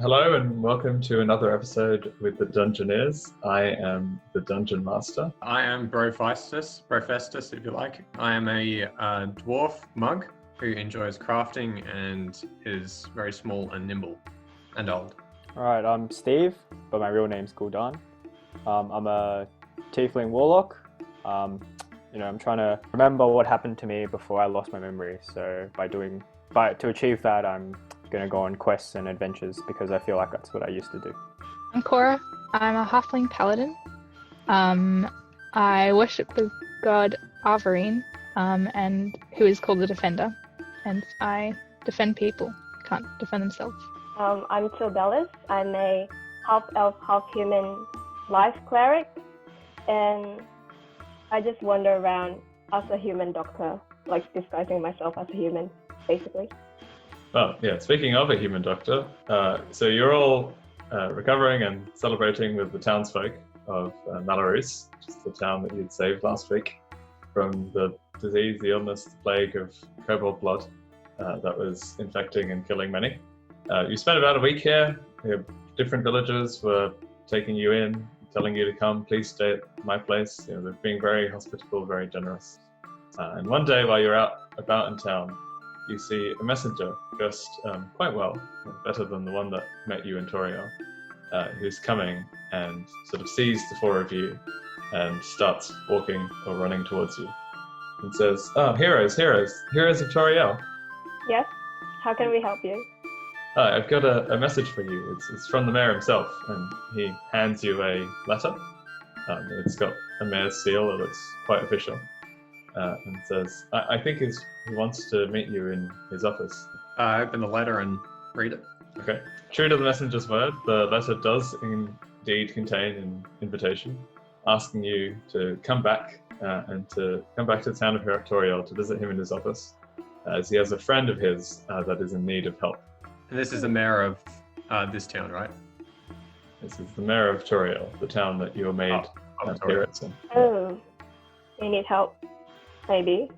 Hello and welcome to another episode with the Dungineers. I am the Dungeon Master. I am Brofestus if you like. I am a dwarf mug who enjoys crafting and is very small and nimble and old. Alright, I'm Steve, but my real name's Gul'dan. I'm a tiefling warlock. I'm trying to remember what happened to me before I lost my memory. So to achieve that, I'm going to go on quests and adventures because I feel like that's what I used to do. I'm Cora. I'm a halfling paladin. I worship the god Arvarine, and who is called the Defender, and I defend people who can't defend themselves. I'm Tildelis. I'm a half-elf, half-human life cleric, and I just wander around as a human doctor, like disguising myself as a human, basically. Well, yeah, speaking of a human doctor, so you're all recovering and celebrating with the townsfolk of Malorus, which is the town that you'd saved last week from the disease, the illness, the plague of kobold blood that was infecting and killing many. You spent about a week here. Different villagers were taking you in, telling you to come, please stay at my place. They're being very hospitable, very generous. And one day while you're out about in town, you see a messenger dressed quite well, better than the one that met you in Toriel, who's coming and sort of sees the four of you and starts walking or running towards you and says, "Oh, heroes of Toriel." Yes? How can we help you? I've got a message for you. It's from the mayor himself, and he hands you a letter. It's got a mayor's seal that looks quite official, and says, I think he wants to meet you in his office. I open the letter and read it. Okay. True to the messenger's word, the letter does indeed contain an invitation asking you to come back and to come back to the town of Toriel to visit him in his office, as he has a friend of his that is in need of help. And this is the mayor of this town, right? This is the mayor of Toriel, the town that you were made heroes in. Oh, you need help, maybe.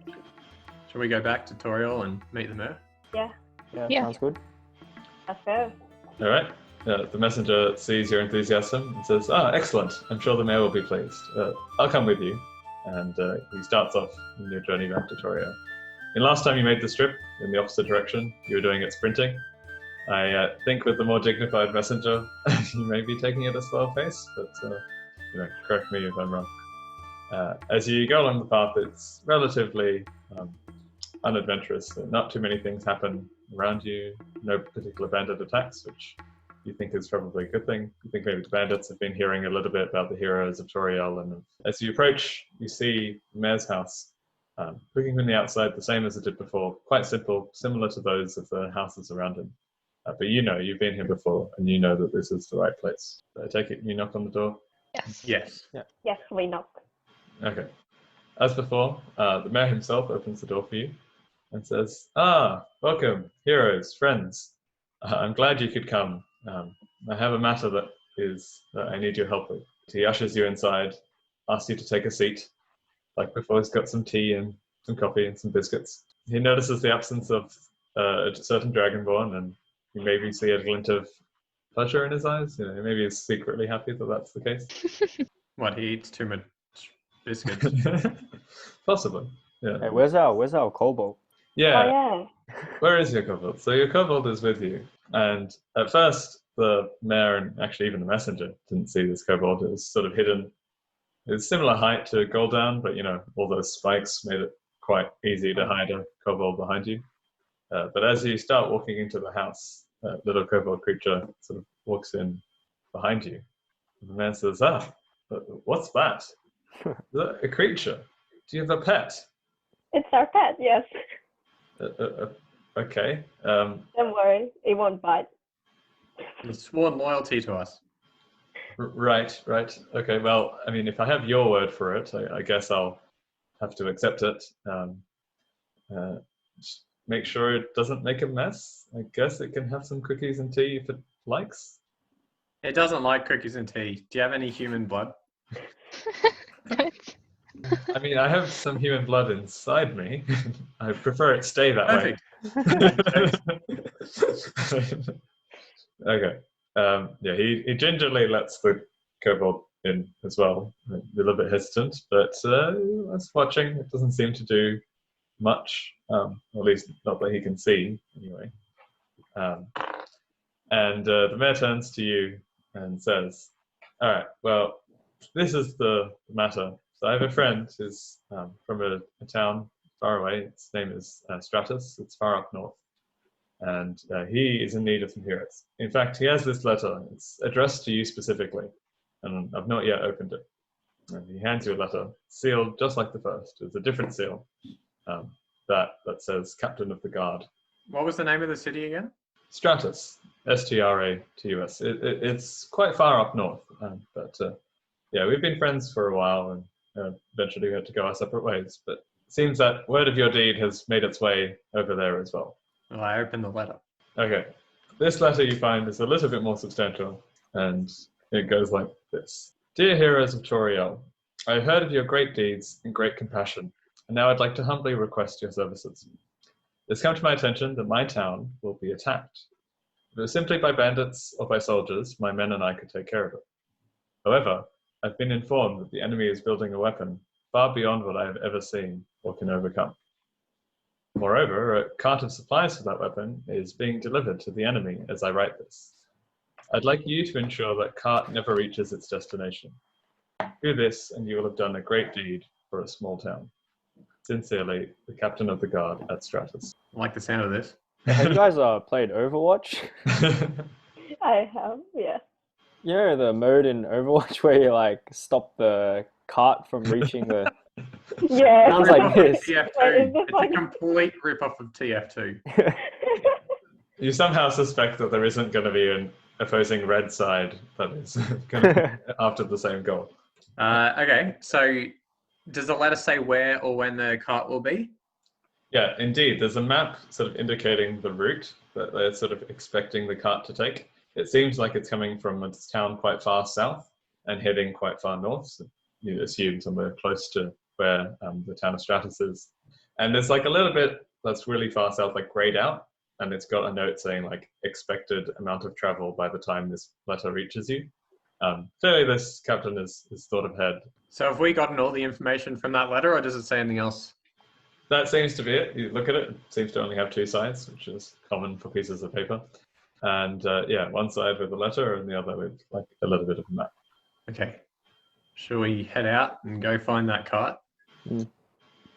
Shall we go back to Toriel and meet the mayor? Yeah, Yeah. Sounds good. let's go. All right. The messenger sees your enthusiasm and says, excellent. I'm sure the mayor will be pleased. I'll come with you. And he starts off in your journey back to Toriel. And last time you made this trip in the opposite direction, you were doing it sprinting. I think with the more dignified messenger, you may be taking it at a slower pace, but correct me if I'm wrong. As you go along the path, it's relatively unadventurous. Not too many things happen around you, no particular bandit attacks, which you think is probably a good thing. You think maybe the bandits have been hearing a little bit about the heroes of Toriel, and as you approach, you see the mayor's house. Looking from the outside, the same as it did before, quite simple, similar to those of the houses around him. But you've been here before, and you know that this is the right place. So I take it you knock on the door? Yes. Yes. Yeah. Yes, we knock. Okay. As before, the mayor himself opens the door for you and says, welcome, heroes, friends. I'm glad you could come. I have a matter that I need your help with. He ushers you inside, asks you to take a seat. Like before, he's got some tea and some coffee and some biscuits. He notices the absence of a certain dragonborn, and you maybe see a glint of pleasure in his eyes. Maybe he's secretly happy that that's the case. What, he eats too much biscuits? Possibly. Yeah. Hey, where's our kobold? Yeah. Oh, yeah. Where is your kobold? So your kobold is with you. And at first, the mayor and actually even the messenger didn't see this kobold. It was sort of hidden. It's similar height to Gul'dan, but all those spikes made it quite easy to hide a kobold behind you. But as you start walking into the house, a little kobold creature sort of walks in behind you. And the man says, what's that? Is that a creature? Do you have a pet? It's our pet, yes. Okay. Don't worry, it won't bite. He's sworn loyalty to us. Right. Okay, well, if I have your word for it, I guess I'll have to accept it. Just make sure it doesn't make a mess. I guess it can have some cookies and tea if it likes. It doesn't like cookies and tea. Do you have any human blood? I have some human blood inside me. I prefer it stay that Perfect. way. Okay. Yeah, he gingerly lets the kobold in as well. A little bit hesitant, but as watching, it doesn't seem to do much, at least not that he can see, anyway. And the mayor turns to you and says, all right, well, this is the matter. So I have a friend who's from a town far away. Its name is Stratus. It's far up north. And he is in need of some heroes. In fact, he has this letter. It's addressed to you specifically, and I've not yet opened it. And he hands you a letter, sealed just like the first. It's a different seal that says Captain of the Guard. What was the name of the city again? Stratus, Stratus. It's quite far up north, but yeah, we've been friends for a while, and eventually we had to go our separate ways. But it seems that word of your deed has made its way over there as well. Well, I opened the letter. Okay, this letter you find is a little bit more substantial, and it goes like this. Dear Heroes of Toriel, I heard of your great deeds and great compassion, and now I'd like to humbly request your services. It's come to my attention that my town will be attacked. If it was simply by bandits or by soldiers, my men and I could take care of it. However, I've been informed that the enemy is building a weapon far beyond what I have ever seen or can overcome. Moreover, a cart of supplies for that weapon is being delivered to the enemy as I write this. I'd like you to ensure that cart never reaches its destination. Do this, and you will have done a great deed for a small town. Sincerely, the Captain of the Guard at Stratus. I like the sound of this. Have you guys played Overwatch? I have, yeah. You know the mode in Overwatch where you like stop the cart from reaching the... Yeah. Sounds like this. TF2. Wait, is this It's like- a complete rip-off of TF2. You somehow suspect that there isn't going to be an opposing red side that is going to be after the same goal. Okay, so does the letter say where or when the cart will be? Yeah, indeed. There's a map sort of indicating the route that they're sort of expecting the cart to take. It seems like it's coming from a town quite far south and heading quite far north. So you assume somewhere close to where the town of Stratus is. And there's like a little bit that's really far south, like grayed out, and it's got a note saying like expected amount of travel by the time this letter reaches you. Clearly this captain is thought ahead. So have we gotten all the information from that letter, or does it say anything else? That seems to be it. You look at it, it seems to only have two sides, which is common for pieces of paper. And yeah, one side with a letter and the other with like a little bit of a map. Okay. Should we head out and go find that cart?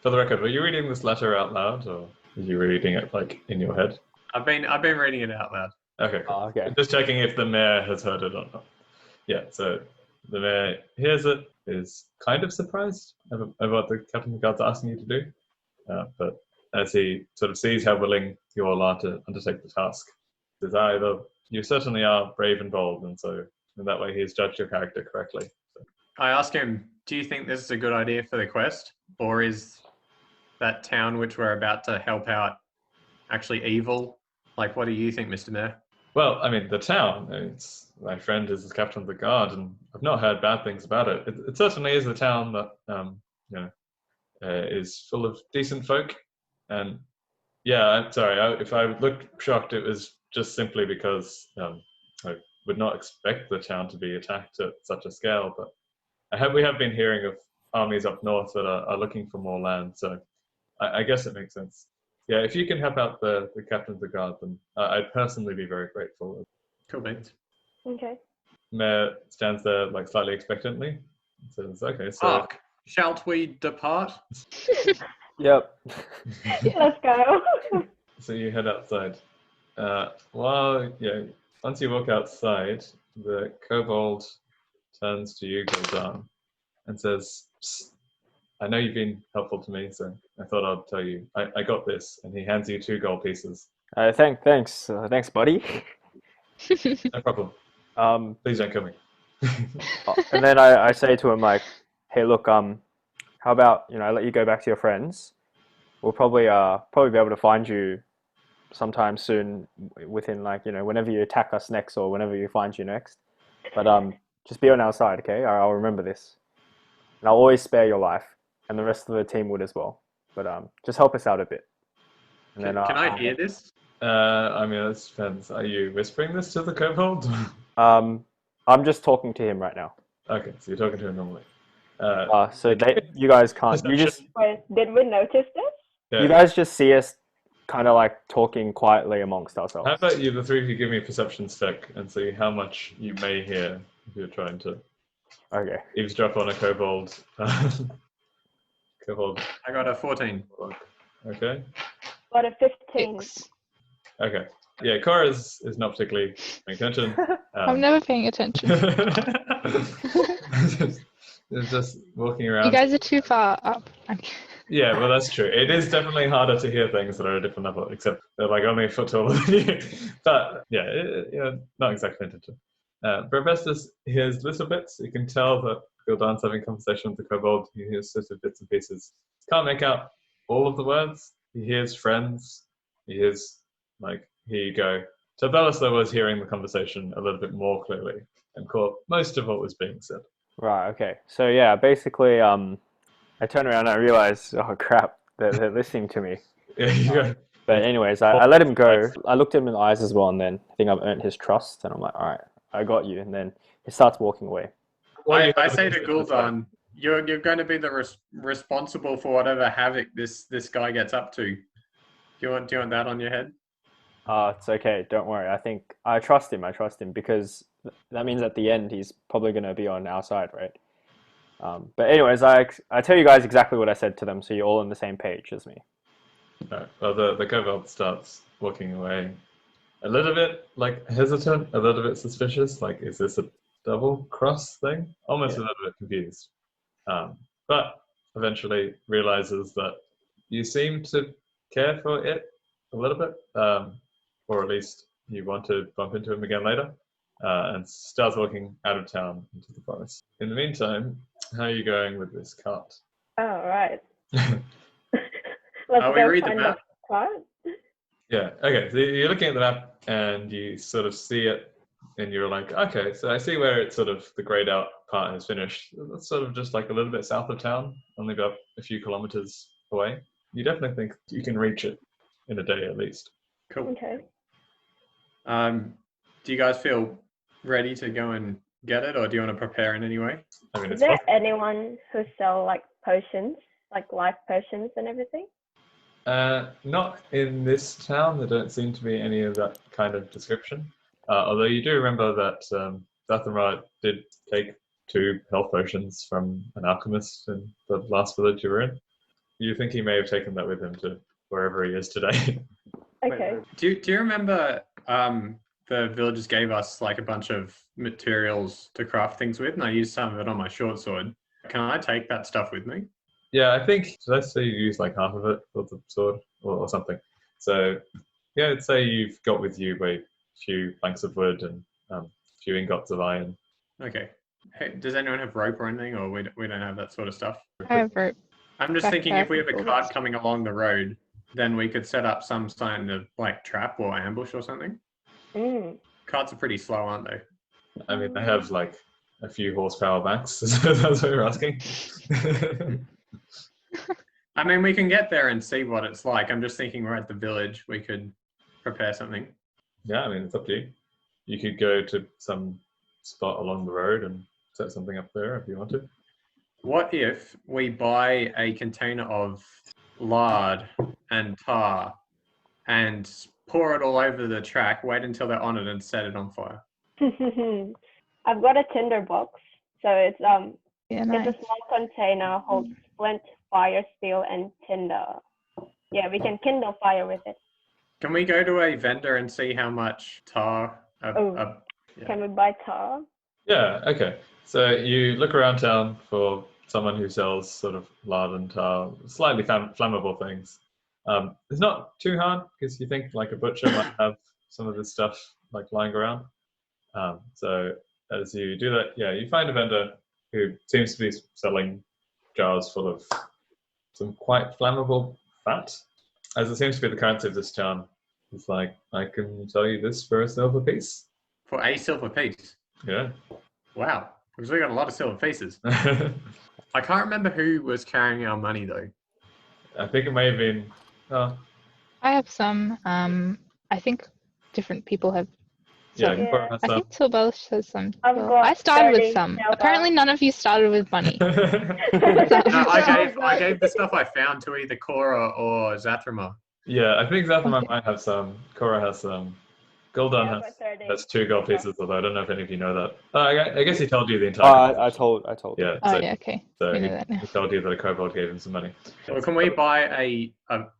For the record, were you reading this letter out loud, or were you reading it like in your head? I've been reading it out loud. Okay, cool. Oh, okay. Just checking if the mayor has heard it or not. Yeah, so the mayor hears it, is kind of surprised about what the Captain of the Guard's asking you to do. But as he sort of sees how willing you all are to undertake the task, he says, you certainly are brave and bold, and so in that way he has judged your character correctly. So, I ask him, do you think this is a good idea for the quest? Or is that town which we're about to help out actually evil? Like, what do you think, Mr. Mayor? well, I mean, the town, my friend is the Captain of the Guard, and I've not heard bad things about it. It certainly is a town that is full of decent folk. And yeah, I'm sorry, if I looked shocked, it was just simply because I would not expect the town to be attacked at such a scale. But we have been hearing of armies up north that are looking for more land, so I guess it makes sense. Yeah, if you can help out the Captain of the Guard, then I'd personally be very grateful. Cool beans. Okay. Mayor stands there like slightly expectantly and says, okay, so Mark, shall we depart? Yep. Let's go. so you head outside. Once you walk outside, the kobold turns to you, Gul'dan, and says, "Psst, I know you've been helpful to me, so I thought I'd tell you. I got this," and he hands you 2 gold pieces. Thanks, buddy. No problem. Please don't kill me. And then I say to him like, hey, look, how about I let you go back to your friends. We'll probably be able to find you sometime soon, within whenever you attack us next or whenever you find you next. But just be on our side, okay? I'll remember this, and I'll always spare your life, and the rest of the team would as well. But just help us out a bit. And Can then I hear this? I mean, it depends. Are you whispering this to the kobold? I'm just talking to him right now. Okay, so you're talking to him normally. So you guys can't. You just Wait, did we notice this? yeah. you guys just see us kind of like talking quietly amongst How ourselves. about you, the three of you, give me a perception check and see how much you may hear if you're trying to Okay. eavesdrop on a kobold. Kobold. I got a 14. Okay. Got a 15. 6. Okay. Yeah, Cora is not particularly paying attention. I'm never paying attention. It's just walking around. You guys are too far up. Yeah, well, that's true. It is definitely harder to hear things that are at a different level, except they're like only a foot taller than you. But yeah, not exactly attention. Professor hears little bits. You can tell that Gildan's having a conversation with the kobold. He hears sort of bits and pieces. Can't make out all of the words. He hears friends. He hears, like, here you go. So Bellis, though, was hearing the conversation a little bit more clearly and caught most of what was being said. Right. Okay. So yeah, basically, I turn around and I realize, oh crap, they're listening to me. Yeah, you go. But anyways, I let him go. I looked him in the eyes as well, and then I think I've earned his trust, and I'm like, all right, I got you. And then he starts walking away. I say to Gul'dan, you're going to be the responsible for whatever havoc this guy gets up to. Do you want that on your head? It's okay. Don't worry. I think I trust him. Because that means at the end he's probably going to be on our side, right? But anyways, I tell you guys exactly what I said to them, so you're all on the same page as me. Right. Well, the kobold starts walking away, a little bit like hesitant, a little bit suspicious. Like, is this a double cross thing? Almost a little bit confused. But eventually realizes that you seem to care for it a little bit, or at least you want to bump into him again later, and starts walking out of town into the forest. In the meantime, how are you going with this cart? Oh, right. We read the find map? cart. Yeah, okay, so you're looking at the map and you sort of see it and you're like, okay, so I see where it's sort of the grayed out part has finished. That's sort of just like a little bit south of town, only about a few kilometers away. You definitely think you can reach it in a day at least. Cool. Okay. Do you guys feel ready to go and get it, or do you want to prepare in any way? I mean, Is it's there possible. anyone who sell like potions, like life potions and everything? Not in this town. There don't seem to be any of that kind of description. Although you do remember that Dathamra did take 2 health potions from an alchemist in the last village you were in. You think he may have taken that with him to wherever he is today. Okay. Do you remember the villagers gave us like a bunch of materials to craft things with, and I used some of it on my short sword. Can I take that stuff with me? Yeah, I think, did I say you used like half of it for the sword or something? So, yeah, I'd say you've got with you a few planks of wood and a few ingots of iron. Okay. Hey, does anyone have rope or anything, or we don't have that sort of stuff? I have rope. I'm just Backpack thinking if we have a with all cart that. coming along the road, then we could set up some kind of like trap or ambush or something. Carts are pretty slow, aren't they? I mean, they have like a few horsepower max, so that's what you're asking. I mean, we can get there and see what it's like. I'm just thinking we're at the village. We could prepare something. Yeah, I mean, it's up to you. You could go to some spot along the road and set something up there if you want to. What if we buy a container of lard and tar and pour it all over the track, wait until they're on it and set it on fire? I've got a tinder box, so it's Yeah, it's nice. a small container holds flint, fire, steel, and tinder. Yeah, we can kindle fire with it. Can we go to a vendor and see how much tar? Yeah. Can we buy tar? Yeah, okay. So you look around town for someone who sells sort of lard and tar, slightly flammable things. It's not too hard because you think like a butcher might have some of this stuff like lying around. So as you do that, yeah, you find a vendor who seems to be selling jars full of some quite flammable fat. As it seems to be the currency of this town, it's like, I can sell you this for a silver piece. For a silver piece? Yeah. Wow. Because we got a lot of silver pieces. I can't remember who was carrying our money though. I think it may have been... I have some. I think different people have Yeah, Yeah. Cora has I some. think Tilbel has some. I've Well, got I started with 30 some. silver. Apparently, none of you started with money. So- No, I I've gave the stuff I found to either Cora or Zathrama. Yeah, I think Zathama Okay. might have some. Cora has some. Gul'dan Yeah, I've got 30 has 2 gold silver. pieces, although I don't know if any of you know that. I guess he told you the entire. I told. Yeah, Oh so, yeah, okay. so We he, know that now. he told you that a kobold gave him some money. Well, can we buy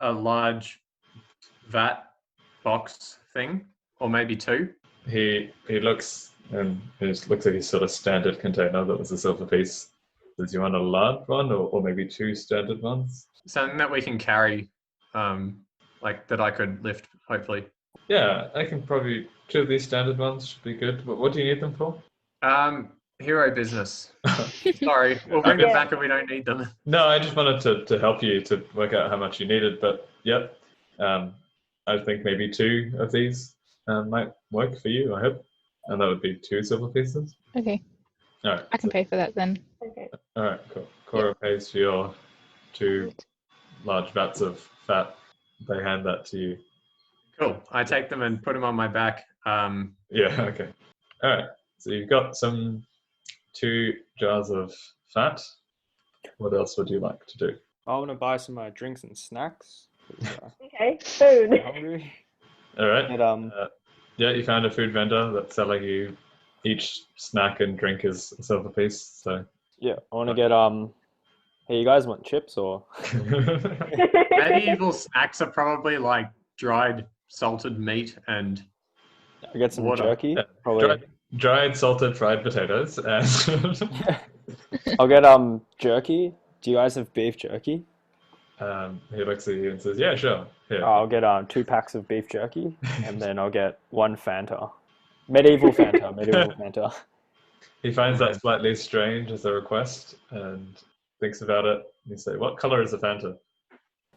a large vat box thing, or maybe 2? He looks and it looks like his sort of standard container that was a silver piece. Does you want a large one or maybe 2 standard ones? Something that we can carry, like that I could lift, hopefully. Yeah, I can probably 2 of these standard ones should be good. What do you need them for? Hero business. Sorry, we'll bring them back if we don't need them. No, I just wanted to help you to work out how much you needed, but yep. I think maybe 2 of these might work for you, I hope. And that would be 2 silver pieces. Okay, All right. I can pay for that then. Okay. All right, cool. Cora pays for your 2 large vats of fat. They hand that to you. Cool. I take them and put them on my back. Yeah, okay. All right. So you've got some 2 jars of fat. What else would you like to do? I want to buy some drinks and snacks. Okay. Food. I'm hungry. All right. And, Yeah, you found a food vendor that's selling you each snack and drink is a silver piece. So yeah, I want to get Hey, you guys want chips or? Medieval snacks are probably like dried salted meat and I get some Water. jerky. Yeah, Probably. dried salted fried potatoes and I'll get jerky. Do you guys have beef jerky? he looks at you and says, "Yeah, sure. Here." I'll get 2 packs of beef jerky, and then I'll get 1 Fanta. Medieval Fanta. He finds that slightly strange as a request and thinks about it. And you say, "What color is the Fanta?"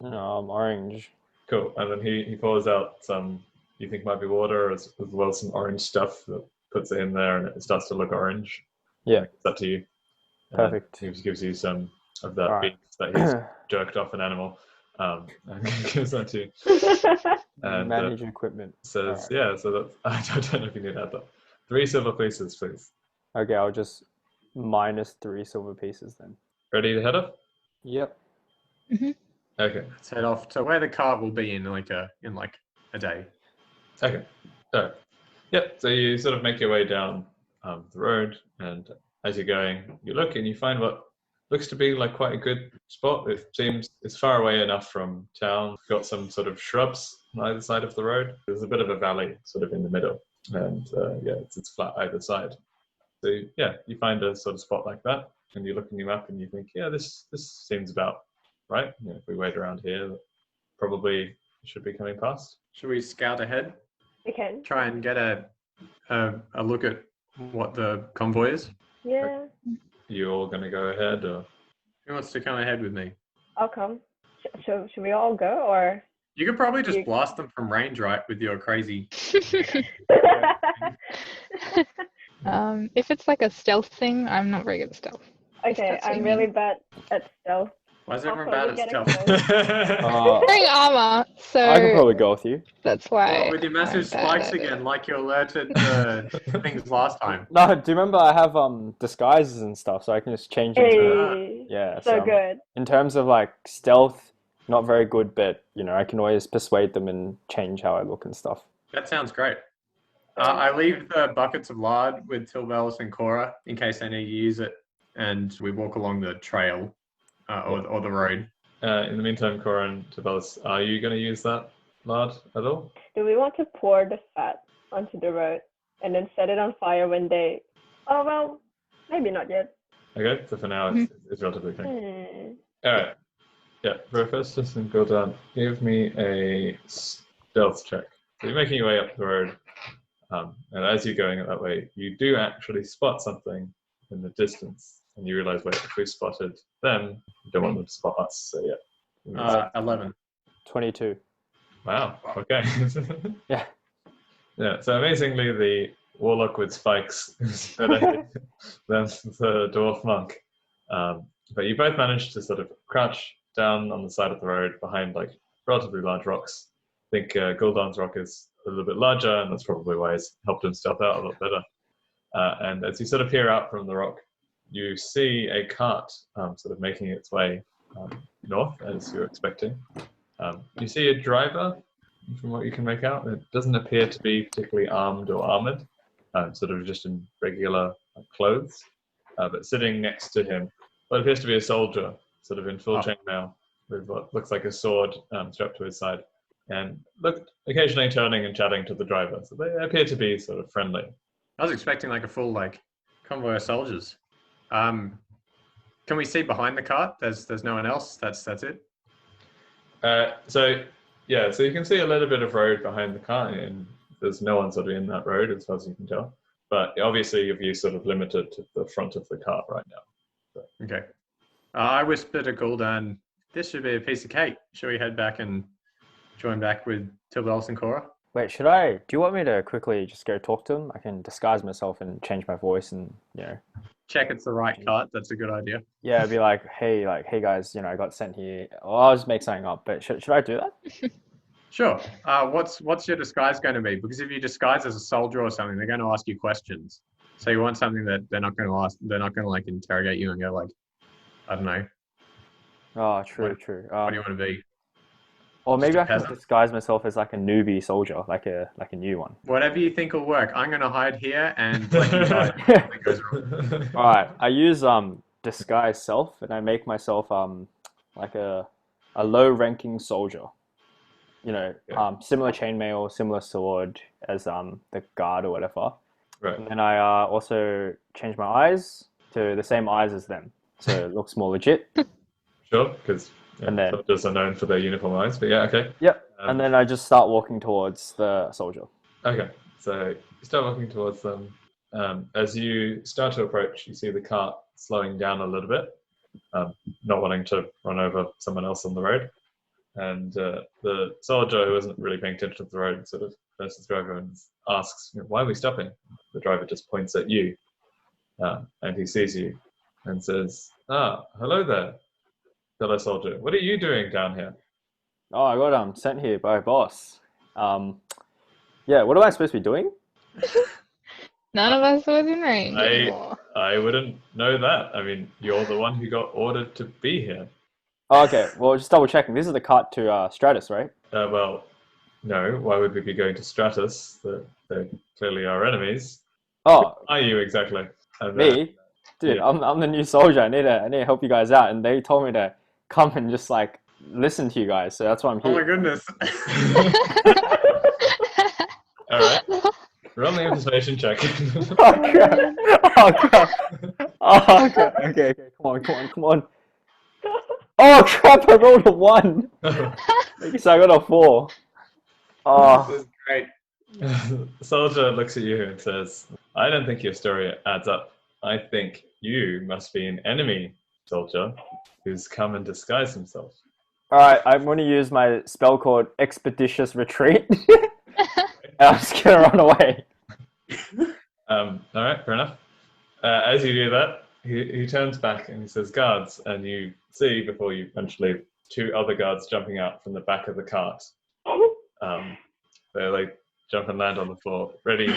Orange. Cool. And then he pours out some you think might be water as well as some orange stuff that puts it in there and it starts to look orange. Yeah. It's up to you. And then Perfect. he just gives you some of that Alright. beef that he's jerked off an animal. And gives that to you. And Manage equipment. says, Alright. yeah, so that I don't know if you need to add that. 3 silver pieces, please. Okay, I'll just minus 3 silver pieces then. Ready to head off? Yep. Mm-hmm. Okay. let's head off to where the cart will be in like a day. Okay. So, yep. So you sort of make your way down the road, and as you're going, you look and you find what looks to be like quite a good spot. It seems it's far away enough from town. Got some sort of shrubs on either side of the road. There's a bit of a valley sort of in the middle, and yeah, it's flat either side. So yeah, you find a sort of spot like that, and you're looking up and you think, yeah, this seems about right. You know, if we wait around here, probably should be coming past. Should we scout ahead? We can. Try and get a look at what the convoy is? Yeah. You all going to go ahead, or Who wants to come ahead with me? I'll come. Should we all go or? You could probably just You- blast them from range, right, with your crazy... If it's like a stealth thing, I'm not very good at stealth. Okay, that's what I'm you really mean. bad at stealth. Why is everyone Also, bad we at get stealth? exposed. Wearing armor, so I can probably go with you. that's why. Well, with your massive I'm bad spikes at it. again, like you alerted the things last time. No, do you remember I have disguises and stuff, so I can just change into Hey, yeah. so good. In terms of like stealth, not very good, but I can always persuade them and change how I look and stuff. That sounds great. I leave the buckets of lard with Tilbelis and Cora in case they need to use it, and we walk along the trail or the road. in the meantime, Cora and Tabelis, are you going to use that lard at all? Do we want to pour the fat onto the road and then set it on fire when they? Oh well, maybe not yet. Okay, so for now it's relatively clean. All right. Yeah, Hephaestus and Gul'dan, give me a stealth check. So you're making your way up the road, and as you're going that way, you do actually spot something in the distance, and you realize, wait, if we spotted them, we don't want them to spot us. So yeah. 11. 22. Wow. Okay. Yeah. Yeah. So amazingly, the warlock with spikes is better than the dwarf monk. But you both managed to sort of crouch down on the side of the road behind like relatively large rocks. I think Gul'dan's rock is a little bit larger, and that's probably why it's helped him stealth out a lot better. And as you sort of peer out from the rock, you see a cart sort of making its way north, as you're expecting. You see a driver, from what you can make out. It doesn't appear to be particularly armed or armored, sort of just in regular clothes. But sitting next to him, what appears to be a soldier, sort of in full chainmail, with what looks like a sword strapped to his side, and occasionally turning and chatting to the driver. So they appear to be sort of friendly. I was expecting like a full convoy of soldiers. Can we see behind the cart? There's no one else. That's it. So you can see a little bit of road behind the cart, and there's no one sort of in that road as far as you can tell. But obviously your view's sort of limited to the front of the cart right now. So. Okay. I whispered to Gul'dan, this should be a piece of cake. Should we head back and join back with Tildalis and Cora? Wait, do you want me to quickly just go talk to them? I can disguise myself and change my voice and, check it's the right cart. That's a good idea. Yeah, it'd be like, hey guys, I got sent here. Well, I'll just make something up, but should I do that? Sure. What's your disguise going to be? Because if you disguise as a soldier or something, they're going to ask you questions. So you want something that they're not going to ask. They're not going to interrogate you and go I don't know. Oh, true. What do you want to be? Or maybe I can peasant? disguise myself as like a newbie soldier, like a new one. Whatever you think will work. I'm going to hide here and let you hide. if anything goes wrong. All right, I use disguise self, and I make myself like a low-ranking soldier. Similar chainmail, similar sword as the guard or whatever. Right. And then I also change my eyes to the same eyes as them, so it looks more legit. Sure, because soldiers are known for their uniform eyes, but yeah, okay. Yep. And then I just start walking towards the soldier. Okay, so you start walking towards them. As you start to approach, you see the cart slowing down a little bit, not wanting to run over someone else on the road. And the soldier, who isn't really paying attention to the road, sort of turns to the driver and asks, why are we stopping? The driver just points at you, and he sees you and says, hello there, fellow soldier. What are you doing down here? Oh, I got sent here by a boss. What am I supposed to be doing? None of us was in range anymore. I wouldn't know that. I mean, you're the one who got ordered to be here. Oh, okay, well, just double checking. This is the cart to Stratus, right? Well, no. Why would we be going to Stratus? They're clearly our enemies. Oh, Who are you exactly? me? Dude, yeah. I'm the new soldier. I need to help you guys out, and they told me to come and just listen to you guys. So that's why I'm here. Oh my goodness. All right. Roll the information check. Oh crap! Oh crap! Okay. Come on. Oh crap! I rolled a 1. So I got a 4. Oh. This is great. The soldier looks at you and says, I don't think your story adds up. I think you must be an enemy soldier who's come and disguised himself. Alright, I'm going to use my spell called Expeditious Retreat. And I'm just going to run away. Alright, fair enough. As you do that, he turns back and he says, guards, and you see before you eventually 2 other guards jumping out from the back of the cart. They jump and land on the floor, ready,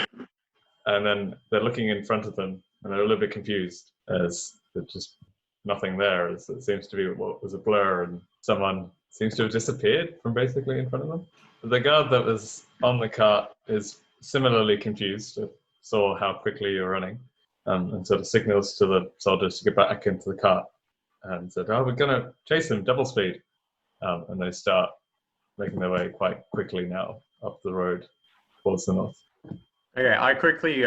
and then they're looking in front of them, and they're a little bit confused as there's just nothing there, as it seems to be what was a blur, and someone seems to have disappeared from basically in front of them. The guard that was on the cart is similarly confused, saw how quickly you're running, and sort of signals to the soldiers to get back into the cart, and said, we're going to chase them double speed. And they start making their way quite quickly now up the road towards the north. Okay, I quickly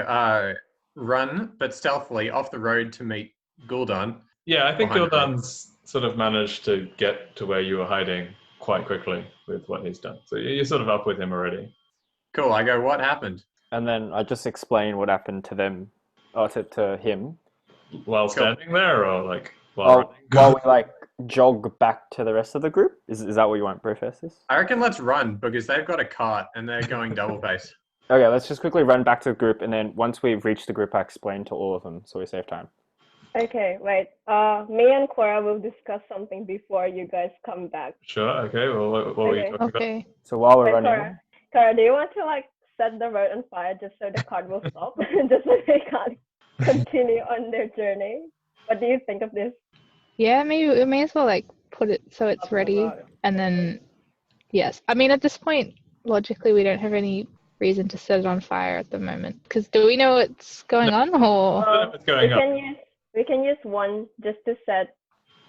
run, but stealthily, off the road to meet Gul'dan. Yeah, I think Behind Gul'dan's sort of managed to get to where you were hiding quite quickly with what he's done. So you're sort of up with him already. Cool, I go, what happened? And then I just explain what happened to them, or to him. While standing there, or while while we jog back to the rest of the group? Is that what you want, Professors? I reckon let's run, because they've got a cart and they're going double pace. Okay, let's just quickly run back to the group, and then once we've reached the group, I explain to all of them, so we save time. Okay, wait. Me and Cora will discuss something before you guys come back. Sure, okay. Well, what were you talking about? Okay. So while we're Wait, running... Cora, Kara, do you want to like set the road on fire just so the cart will stop, just so they can't continue on their journey? What do you think of this? Yeah, maybe we may as well like put it so it's Up the ready, road. and then yes. I mean, at this point, logically, we don't have any reason to set it on fire at the moment. Because do we know what's going on, or I don't know what's going on. We can use one just to set,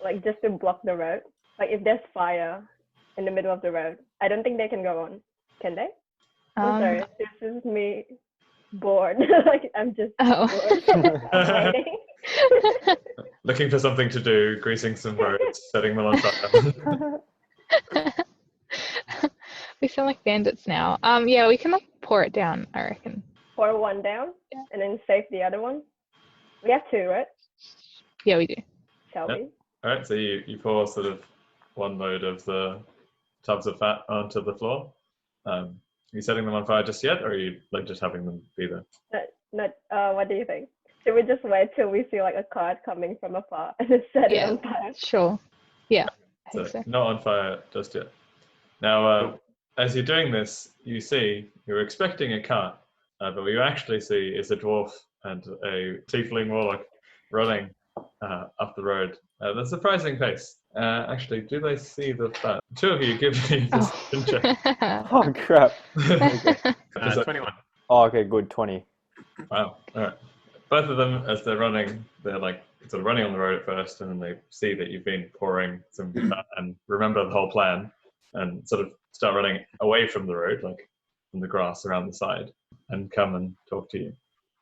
like just to block the road. Like if there's fire in the middle of the road, I don't think they can go on. Can they? I'm sorry, this is me bored. Like I'm just oh. bored. I'm waiting. Looking for something to do, greasing some roads, setting them on fire. We sound like bandits now. Yeah, we can like pour it down, I reckon. Pour one down and then save the other one. We have two, right? Yeah, we do. Shall we? All right, so you pour sort of one load of the tubs of fat onto the floor. Are you setting them on fire just yet, or are you like just having them be there? Not. What do you think? Should we just wait till we see like a cart coming from afar and then set it on fire? Sure. Yeah, I think so. Not on fire just yet. Now, as you're doing this, you're expecting a cart, but what you actually see is a dwarf and a tiefling warlock running up the road at a surprising pace. Actually, do they see the fat? Two of you give me a deception check. Oh crap. Okay. 21. Oh, okay, good. 20. Wow. All right. Both of them, as they're running, they're like sort of running on the road at first, and then they see that you've been pouring some fat and remember the whole plan, and sort of start running away from the road, like from the grass around the side, and come and talk to you.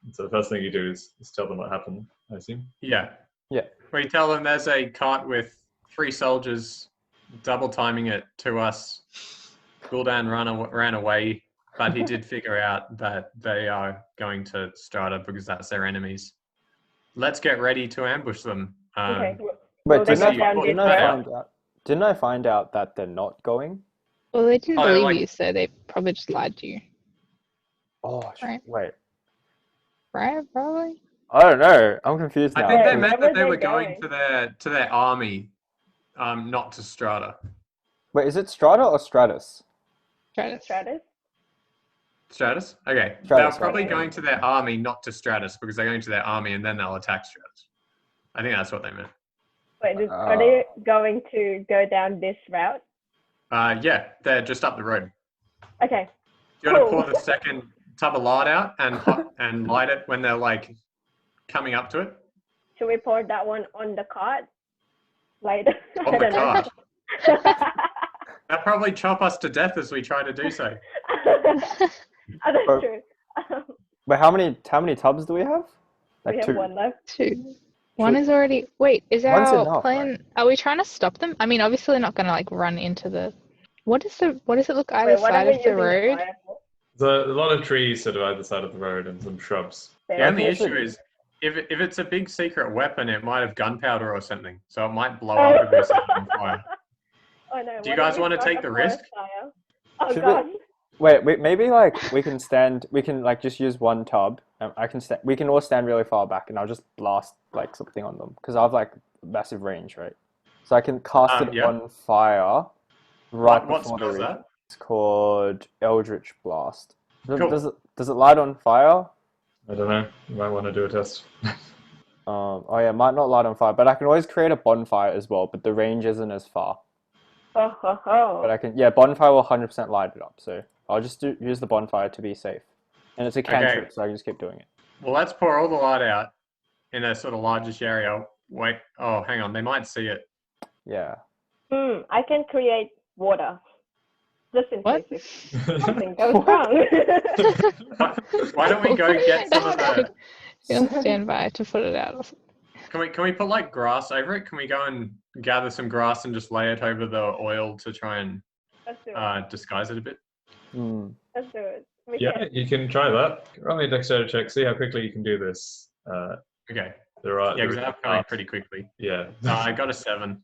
And so the first thing you do is tell them what happened, I assume. Yeah. Yeah. We tell them there's a cart with 3 soldiers double timing it to us. Gul'dan ran away, but he did figure out that they are going to Strata because that's their enemies. Let's get ready to ambush them. Okay. Wait, Will they didn't go I- down didn't this I road? Didn't I find out that they're not going? Well, they didn't Oh, believe like- you, so they probably just lied to you. Oh, Right. wait. Right? Probably? I don't know. I'm confused now. I think they Where meant were that they they were going going? to their army, not to Strata. Wait, is it Strata or Stratus? Stratus. Stratus? Stratus? Okay. Stratus, They're probably right. going to their army, not to Stratus, because they're going to their army and then they'll attack Stratus. I think that's what they meant. Wait, are they going to go down this route? Yeah, they're just up the road. Okay. Do you want to Cool. pour the second tub of lard out and light it when they're like coming up to it? Should we pour that one on the cart? Later. On I the don't know. cart. They'll probably chop us to death as we try to do so. Oh, that's Oh. true. Wait, how many tubs do we have? We Like have 2. one left. 2. One is already. Wait, is One's our enough, plan? right? Are we trying to stop them? I mean, obviously, they're not going to like run into the. What does it look either Wait, what are side we of the using road? fire for? There's a lot of trees sort of either side of the road and some shrubs. The There. only Okay, so- issue is if it's a big secret weapon, it might have gunpowder or something, so it might blow up if we set it on fire. Oh no. Do you what if guys we want to start take a the forest risk? fire? Oh Should god. Wait, maybe like we can like just use one tub. We can all stand really far back and I'll just blast like something on them because I have like massive range, right? So I can cast it yeah. on fire right What before spell's the that? It's called Eldritch Blast. Cool. Does it light on fire? I don't know. You might want to do a test. Oh yeah, it might not light on fire, but I can always create a bonfire as well, but the range isn't as far. Ho ho ho. But I can, bonfire will 100% light it up, so I'll just use the bonfire to be safe. And it's a cantrip, so I can just keep doing it. Well, let's pour all the light out in a sort of largish area. Wait, oh, hang on, they might see it. Yeah. I can create water. Just in What? case if something goes wrong. Why don't we go get some of the? You'll stand by to put it out. Can we put like grass over it? Can we go and gather some grass and just lay it over the oil to try and Let's do it. disguise it a bit? Let's do it. We Yeah, can. you can try that. Roll me a dexterity check. See how quickly you can do this. Okay. There are. Yeah, because I'm going pretty quickly. Yeah. I got a 7.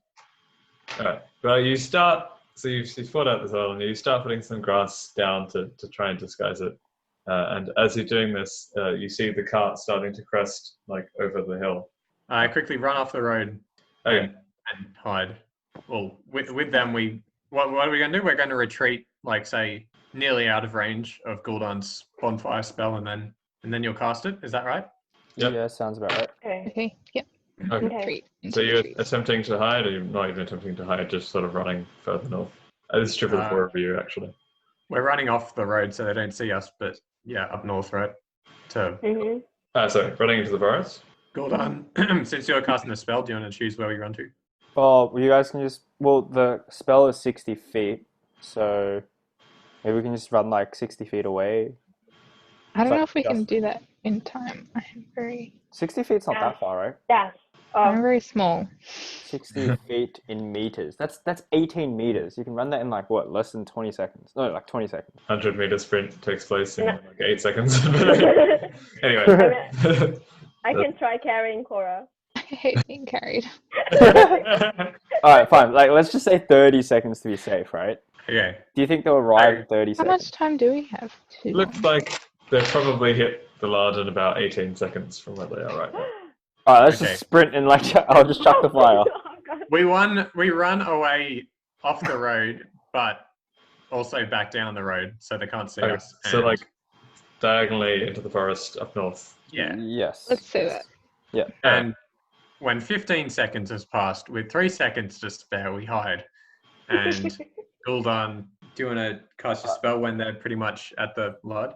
All right. Well, you start. So you've fought out this oil, and you start putting some grass down to try and disguise it. And as you're doing this, you see the cart starting to crest like over the hill. I quickly run off the road Okay. and hide. Well, with them, what are we going to do? We're going to retreat, like say nearly out of range of Gul'dan's bonfire spell, and then you'll cast it. Is that right? Yep. Yeah, sounds about right. Okay. Okay. Yep. Okay. Okay. Retreat into So the you're trees. attempting to hide, or you're not even attempting to hide, just sort of running further north? This is true for the four of you, actually. We're running off the road so they don't see us, but yeah, up north, right? To Mhm. Sorry, running into the forest? Gul'dan, since you're casting the spell, do you want to choose where we run to? Well, you guys can just. Well, the spell is 60 feet, so maybe we can just run like 60 feet away. I don't It's know like if we can just- do that in time. I'm very 60 feet's not Yeah. that far, right? Dash. I'm Oh. very small. 60 feet in meters. That's 18 meters. You can run that in like what? Less than 20 seconds. No, like 20 seconds. 100-meter sprint takes place in No. like 8 seconds. Anyway. I can try carrying Cora. I hate being carried. All right, fine. Like, let's just say 30 seconds to be safe, right? Okay. Do you think they'll arrive in 30 How seconds? much time do we have to? Looks like they'll probably hit the lard in about 18 seconds from where they are right now. All right, let's Okay. just sprint and like I'll just chuck the fire. Oh, God. We run away off the road, but also back down the road so they can't see Okay, us. so and- like diagonally into the forest up north. yeah. Yes. Let's say that. And when 15 seconds has passed, with 3 seconds to spare, we hide. And Gul'dan, do you want to cast your spell when they're pretty much at the lard?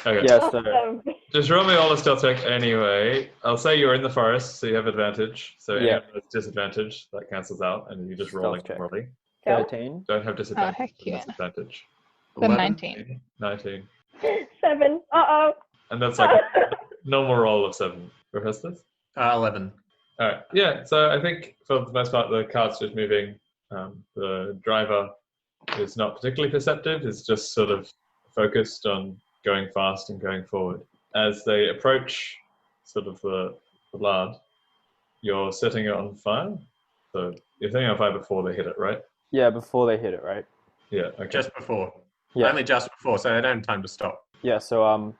Okay. Yeah, so Awesome. Just roll me all a stealth check anyway. I'll say you're in the forest, so you have advantage. So Yeah. anyone with disadvantage, that cancels out, and you just roll Stealth check. normally. 13. Don't have disadvantage. heck but yeah. Disadvantage. Then 11? 19. 19. 7. Uh-oh. And that's like a normal roll of 7. Rehearse this? 11. Alright, yeah, so I think for the most part the cart's just moving. The driver is not particularly perceptive, it's just sort of focused on going fast and going forward. As they approach sort of the lard, you're setting it on fire. So you're setting it on fire before they hit it, right? Yeah, before they hit it, right? Yeah, okay. Just before. Yeah. Only just before, so they don't have time to stop. Yeah, so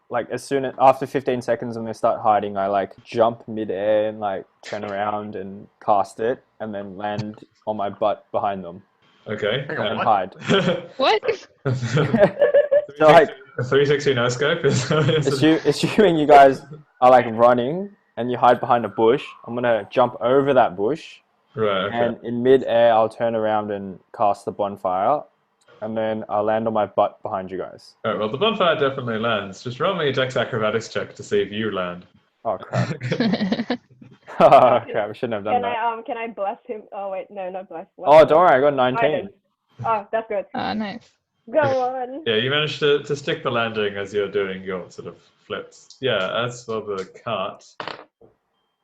like as soon as after 15 seconds when they start hiding, I like jump midair and like turn around and cast it, and then land on my butt behind them Okay. Hang on, and what? hide. What? So like, 360 no scope is assuming you guys are like running and you hide behind a bush, I'm gonna jump over that bush, right. Okay. and in mid-air I'll turn around and cast the bonfire, and then I'll land on my butt behind you guys. All right. Well, the bonfire definitely lands. Just roll me a Dex acrobatics check to see if you land. Oh crap! Oh crap! I shouldn't have done Can that. can I bless him? Oh wait, no, not bless. Oh, don't worry, I got 19. Oh, that's good. Oh, nice. Go on. Yeah, you managed to stick the landing as you're doing your sort of flips. Yeah, as for the cart.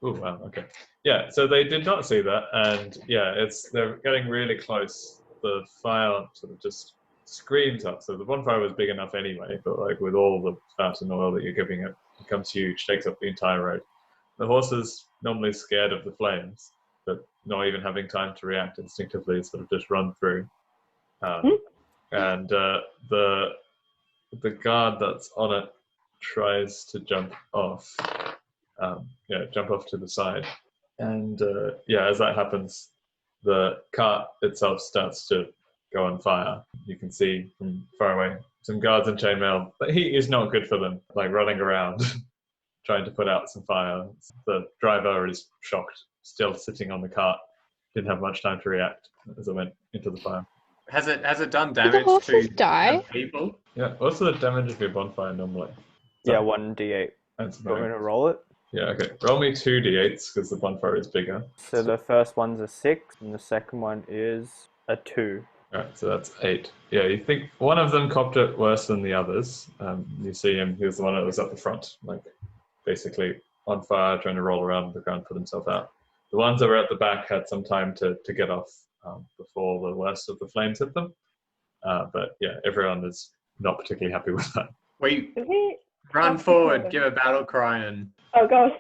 Oh wow, okay. Yeah, so they did not see that, and yeah, they're getting really close. The fire sort of just screams up. So the bonfire was big enough anyway, but like with all the fat and oil that you're giving it, it becomes huge, takes up the entire road. The horses, normally scared of the flames, but not even having time to react instinctively, sort of just run through. And the guard that's on it tries to jump off. Jump off to the side. And as that happens, the cart itself starts to go on fire. You can see from far away some guards in chainmail. The heat is not good for them, like running around trying to put out some fire. The driver is shocked, still sitting on the cart. Didn't have much time to react as it went into the fire. Has it done Did the damage horses to die? the people? Yeah, what's the damage of your bonfire normally? Yeah, 1d8. That's Do you want me no. to roll it? Yeah, okay. Roll me 2 d8s because the bonfire is bigger. So the first one's a 6, and the second one is a 2. Alright, so that's 8. Yeah, you think one of them copped it worse than the others. You see him, he was the one that was at the front, like basically on fire, trying to roll around the ground, put himself out. The ones that were at the back had some time to get off before the worst of the flames hit them. But yeah, everyone is not particularly happy with that. We Did we? run Oh, forward, okay. give a battle cry, and Oh gosh.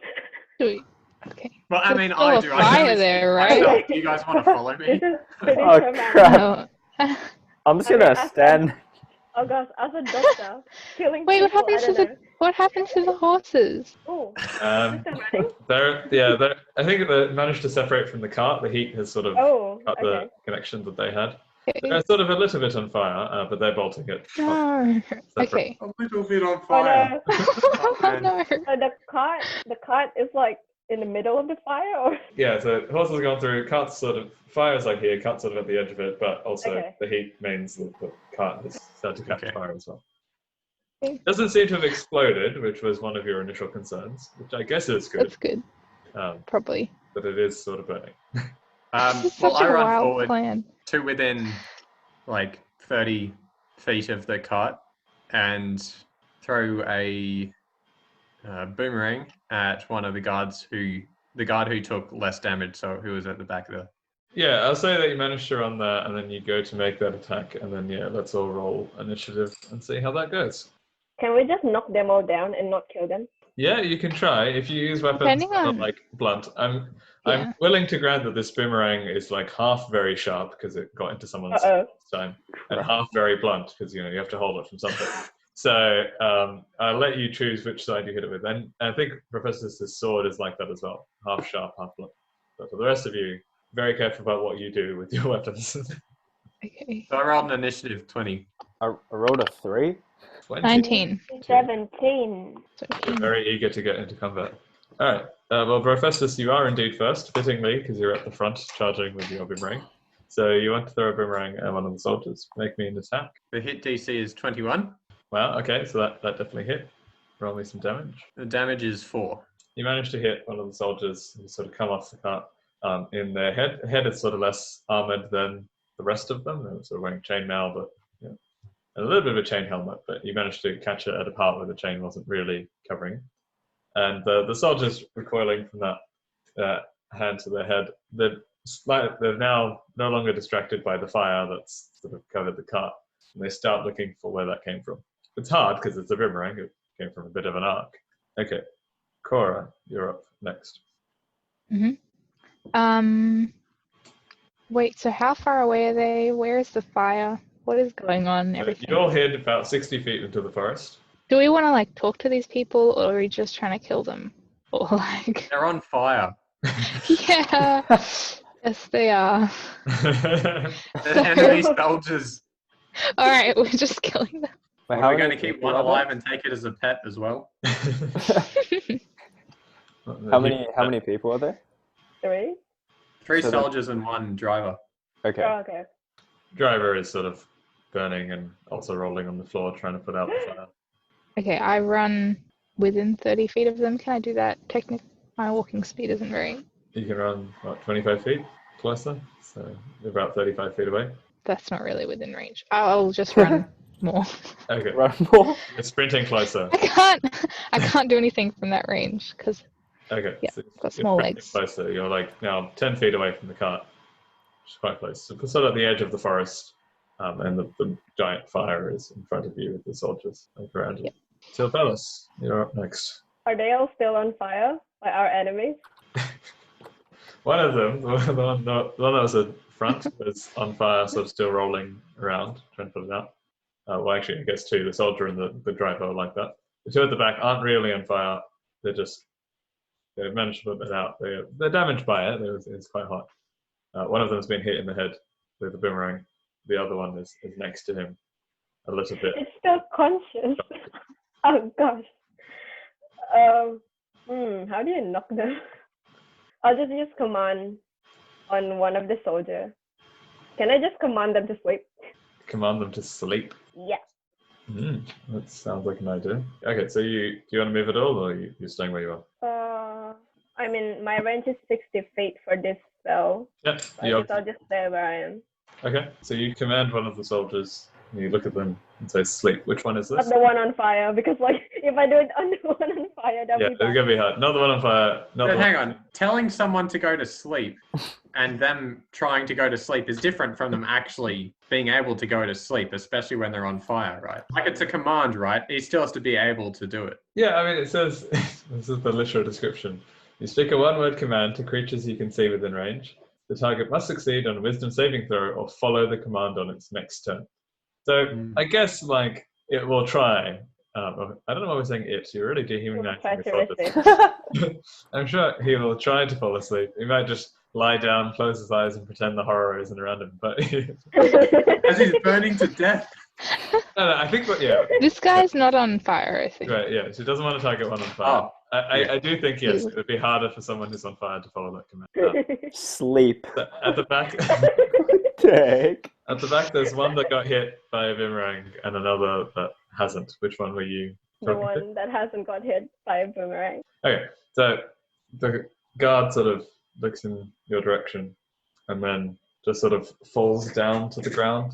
Sweet. Okay. well, I There's mean, still I a do. fire I can there, only right? myself. Do you guys want to follow This me? is pretty Oh, traumatic. crap. No. I'm just Okay, gonna I stand. Oh gosh, as a doctor, killing Wait, what people, happened I to don't what happened to the horses? know. Oh, Um, running? I think they managed to separate from the cart. The heat has sort of Oh, cut okay. the connection that they had. Okay. They're sort of a little bit on fire, but they're bolting it. No. Separate. Okay. A little bit on Oh fire. no. Oh, man. No. So the cart is like in the middle of the fire, or Yeah, so horses are going through, cart's sort of, fire's like here, cart's sort of at the edge of it, but also Okay. the heat means that the cart has started to catch Okay. fire as well. Okay. Doesn't seem to have exploded, which was one of your initial concerns, which I guess is good, That's good. um, Probably. but it is sort of burning. This is Well, such I a run wild forward plan. to within like 30 feet of the cart and throw a boomerang at one of the guards the guard who took less damage, so who was at the back of the. Yeah, I'll say that you managed to run that, and then you go to make that attack, and then yeah, let's all roll initiative and see how that goes. can we just knock them all down and not kill them? Yeah, you can try if you use weapons Depending that are on- like blunt. Yeah. I'm willing to grant that this boomerang is like half very sharp because it got into someone's Uh-oh. time, and half very blunt because you have to hold it from something. So I'll let you choose which side you hit it with. And I think Professor's sword is like that as well, half sharp, half blunt. But for the rest of you, very careful about what you do with your weapons. Okay. So I rolled an initiative 20. I rolled a 3. 20. 19. 17. You're very eager to get into combat. All right. Well, Professor, you are indeed first, fittingly, because you're at the front charging with your boomerang. So you want to throw a boomerang at one of the soldiers. Make me an attack. The hit DC is 21. Wow, okay, so that definitely hit. Roll me some damage. The damage is 4. You manage to hit one of the soldiers who sort of come off the cart in their head. The head is sort of less armored than the rest of them. They're sort of wearing chainmail, but and a little bit of a chain helmet, but you managed to catch it at a part where the chain wasn't really covering. And the soldiers recoiling from that hand to their head, they're now no longer distracted by the fire that's sort of covered the cart. And they start looking for where that came from. It's hard because it's a boomerang. It came from a bit of an arc. Okay. Cora, you're up next. Wait, so how far away are they? Where is the fire? What is going on? Everything. You all hid about 60 feet into the forest. Do we want to like talk to these people, or are we just trying to kill them? Or like, They're on fire. yeah, yes, they are. The enemy soldiers. All right, we're just killing them. Wait, We're going to many keep people one are there? alive and take it as a pet as well. How many people are there? 3? 3 So soldiers and 1 driver. Okay. Oh, okay. Driver is sort of burning and also rolling on the floor trying to put out the fire. Okay, I run within 30 feet of them. Can I do that? Technically, my walking speed isn't very. You can run, 25 feet closer? So you're about 35 feet away. That's not really within range. I'll just run more. Okay. Run more. You're sprinting closer. I can't do anything from that range because Okay. Yeah, so got you're small sprinting legs. Closer. You're like now 10 feet away from the cart, which is quite close. So sort of at the edge of the forest, and the giant fire is in front of you with the soldiers around you. Yep. Tilbelis, you're up next. Are they all still on fire? Like our enemies? One of them, the one that was at front, was on fire, sort of still rolling around, trying to put it out. Well, actually, I guess 2, the soldier and the driver are like that. The 2 at the back aren't really on fire. They've managed to put it out. They're damaged by it. It's quite hot. One of them's been hit in the head with a boomerang. The other one is next to him a little bit. It's still conscious. Oh gosh. How do you knock them? I'll just use command on one of the soldiers. Can I just command them to sleep? Command them to sleep. Yeah. That sounds like an idea. Okay, so do you want to move at all, or you're staying where you are? I mean, my range is 60 feet for this spell. Yep. So I guess I'll just stay where I am. Okay, so you command one of the soldiers, and you look at them and say, sleep. Which one is Not this? the one on fire, because like if I do it on the one on fire, that'll Yeah, be it's bad. going to be hard. Not the one on fire. Not But the hang one. on, telling someone to go to sleep and them trying to go to sleep is different from them actually being able to go to sleep, especially when they're on fire, right? Like it's a command, right? He still has to be able to do it. Yeah, I mean, it says, this is the literal description. You speak a one-word command to creatures you can see within range. The target must succeed on a wisdom saving throw or follow the command on its next turn. So I guess, like, it will try. I don't know why we're saying it. You're really dehumanizing Try the to soldiers. resist. I'm sure he will try to fall asleep. He might just lie down, close his eyes, and pretend the horror isn't around him. But As he's burning to death. no, I think yeah. This guy's not on fire, I think. Right, yeah. She doesn't want to target one on fire. Oh, I do think yes, it would be harder for someone who's on fire to follow that command. Sleep. At the back, Take. at the back, there's one that got hit by a boomerang and another that hasn't. Which one were you The talking to? one that hasn't got hit by a boomerang. Okay, so the guard sort of looks in your direction and then just sort of falls down to the ground.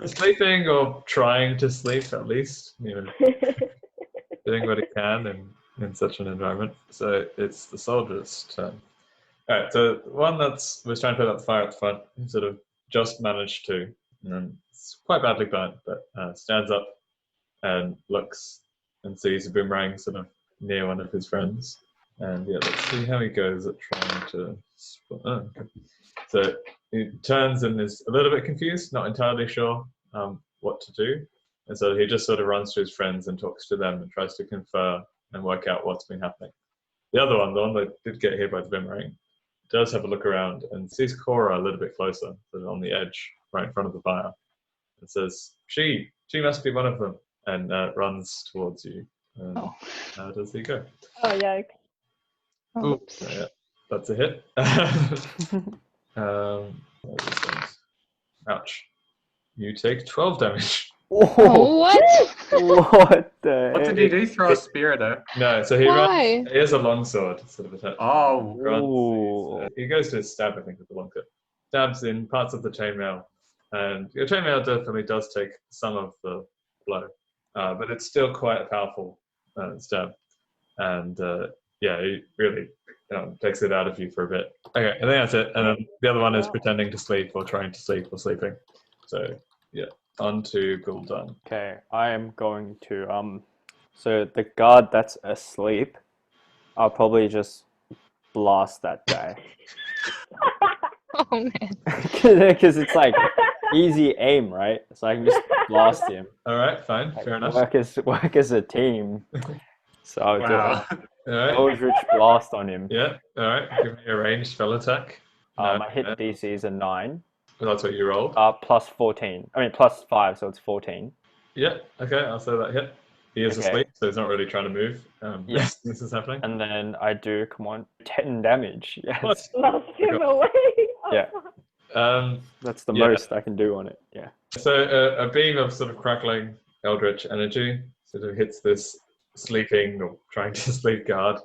Sleeping or trying to sleep at least, doing what he can in such an environment. So it's the soldier's turn. All right, so the one was trying to put out the fire at the front, he sort of just managed to, and it's quite badly burnt, but stands up and looks and sees a boomerang sort of near one of his friends. And yeah, let's see how he goes at trying to. Okay. So he turns and is a little bit confused, not entirely sure what to do. And so he just sort of runs to his friends and talks to them and tries to confer and work out what's been happening. The other one, the one that did get hit by the boomerang, does have a look around and sees Cora a little bit closer, sort of on the edge, right in front of the fire, and says, she must be one of them, and runs towards you. Oh. How does he go? Oh, yikes. Oops. So, yeah, that's a hit. Ouch. You take 12 damage. Oh, what? What the What did he do? Throw a spear at her? No, so he Why? runs. He has a longsword sort of attached. Oh, Runs, he goes to stab, I think, with the longsword. Stabs in parts of the chainmail. And your chainmail definitely does take some of the blow. But it's still quite a powerful stab. And yeah, he really takes it out of you for a bit. Okay, I think that's it. And then the other one is pretending to sleep or trying to sleep or sleeping. So, yeah, on to Gul'dan. Okay, I am going to so the guard that's asleep, I'll probably just blast that guy. Oh, man. Because it's like easy aim, right? So I can just blast him. All right, fine, Like, fair enough. work as a team. So I'll wow. do All an right, Eldritch blast on him. yeah, all right. Give me a ranged spell attack. My hit DC is a 9. That's what you rolled. Plus 14. I mean, plus 5, so it's 14. Yeah, okay, I'll say that hit. He is Okay. asleep, so he's not really trying to move. Yes. This is happening. And then I do, 10 damage. Yes. What? Lost him away. Oh, Yeah. fuck. That's the Yeah. most I can do on it. Yeah. So a beam of sort of crackling eldritch energy sort of hits this sleeping or trying to sleep guard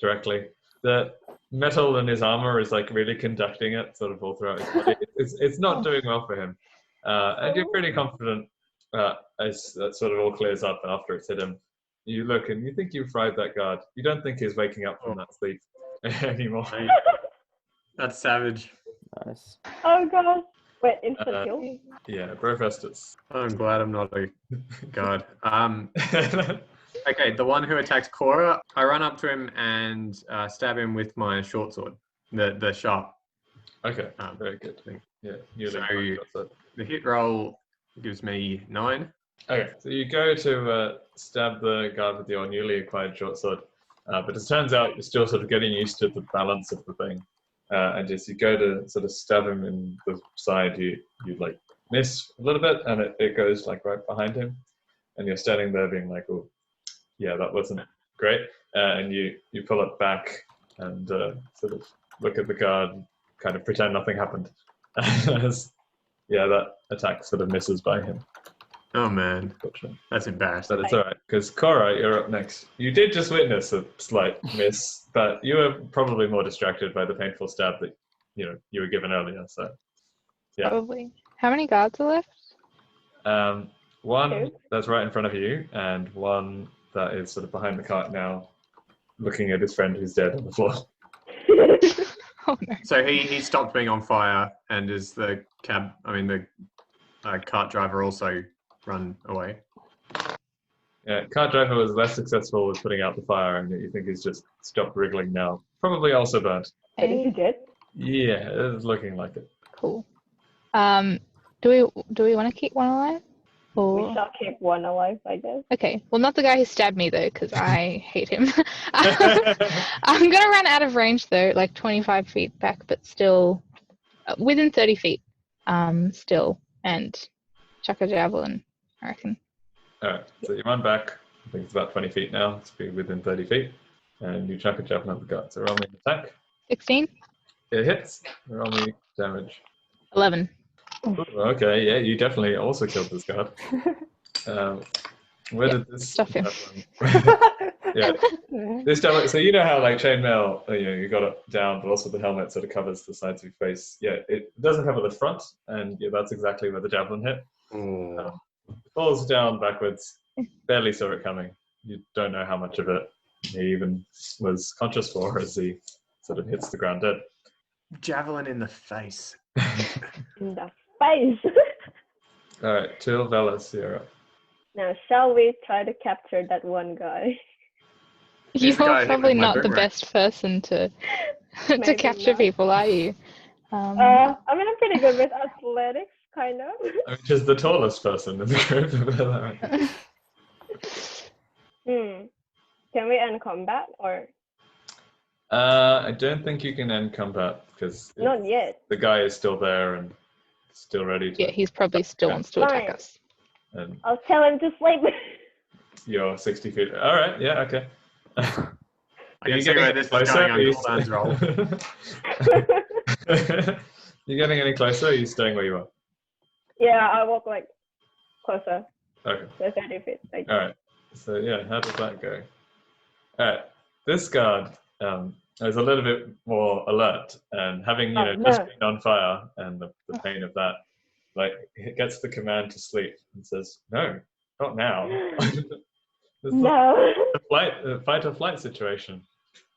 directly. The metal in his armor is like really conducting it sort of all throughout his body. It's not doing well for him. And you're pretty confident as that sort of all clears up after it's hit him. You look and you think you've fried that guard. You don't think he's waking up from that sleep anymore. That's savage. Nice. Oh, God. Wait, instant kill? Yeah, Brofestus. I'm glad I'm not a god. Okay, the one who attacks Cora, I run up to him and stab him with my short sword, the sharp. Okay, very good. Yeah, you So- so. The hit roll gives me 9. Okay, so you go to stab the guard with your newly acquired short sword, but it turns out you're still sort of getting used to the balance of the thing, and as you go to sort of stab him in the side, you like miss a little bit, and it goes like right behind him, and you're standing there being like, oh, yeah, that wasn't great, and you pull it back and sort of look at the guard, kind of pretend nothing happened, as yeah, that attack sort of misses by him. Oh man, Unfortunately. that's embarrassing. But it's alright, because Cora, you're up next. You did just witness a slight miss, but you were probably more distracted by the painful stab that you were given earlier. So, yeah. Probably. How many guards are left? One Two. that's right in front of you, and one that is sort of behind the cart now, looking at his friend who's dead on the floor. Oh, no. So he stopped being on fire, and is the cart driver also run away? Yeah, cart driver was less successful with putting out the fire, and you think he's just stopped wriggling now. Probably also burnt. But is he dead? Yeah, it's looking like it. Cool. Do we want to keep one alive? We Or shall keep one alive, I guess. okay, well, not the guy who stabbed me though, because I hate him. I'm gonna run out of range though, like 25 feet back, but still within 30 feet. Still, and chuck a javelin, I reckon. Alright, so you run back. I think it's about 20 feet now. It's be within 30 feet. And you chuck a javelin at the guard. So roll me an attack. 16, It hits. Roll me damage. 11. Ooh, okay, yeah, you definitely also killed this guard. Where Yeah, did this stuff him. javelin- Yeah, this javelin. So you know how like chainmail, you got it down, but also the helmet sort of covers the sides of your face. Yeah, it doesn't cover the front, and yeah, that's exactly where the javelin hit. Ooh. Falls down backwards. Barely saw it coming. You don't know how much of it he even was conscious for as he sort of hits the ground dead. Javelin in the face. In the face. All right, Till Velas, you're up. Now, shall we try to capture that one guy? This guy You're hit probably with my not the boomerang. best person to to Maybe capture not. people, are you? I mean, I'm pretty good with athletics, kind of. I mean, she's the tallest person in the group. Can we end combat or I don't think you can end combat because not yet? the guy is still there and still ready to. Yeah, he's probably still wants to attack Fine. us. And I'll tell him to sleep. you're 60 feet. All right, yeah, okay. I can see where this is going on Gul'dan's roll. You getting any closer? Or are you staying where you are? Yeah, I'll walk like closer, Okay. so 30 feet. Like, All right. So yeah, how does that go? All right. This guard is a little bit more alert, and having Oh, just no. been on fire and the pain of that, like it gets the command to sleep and says, "No, not now." It's not no. a fight or flight situation,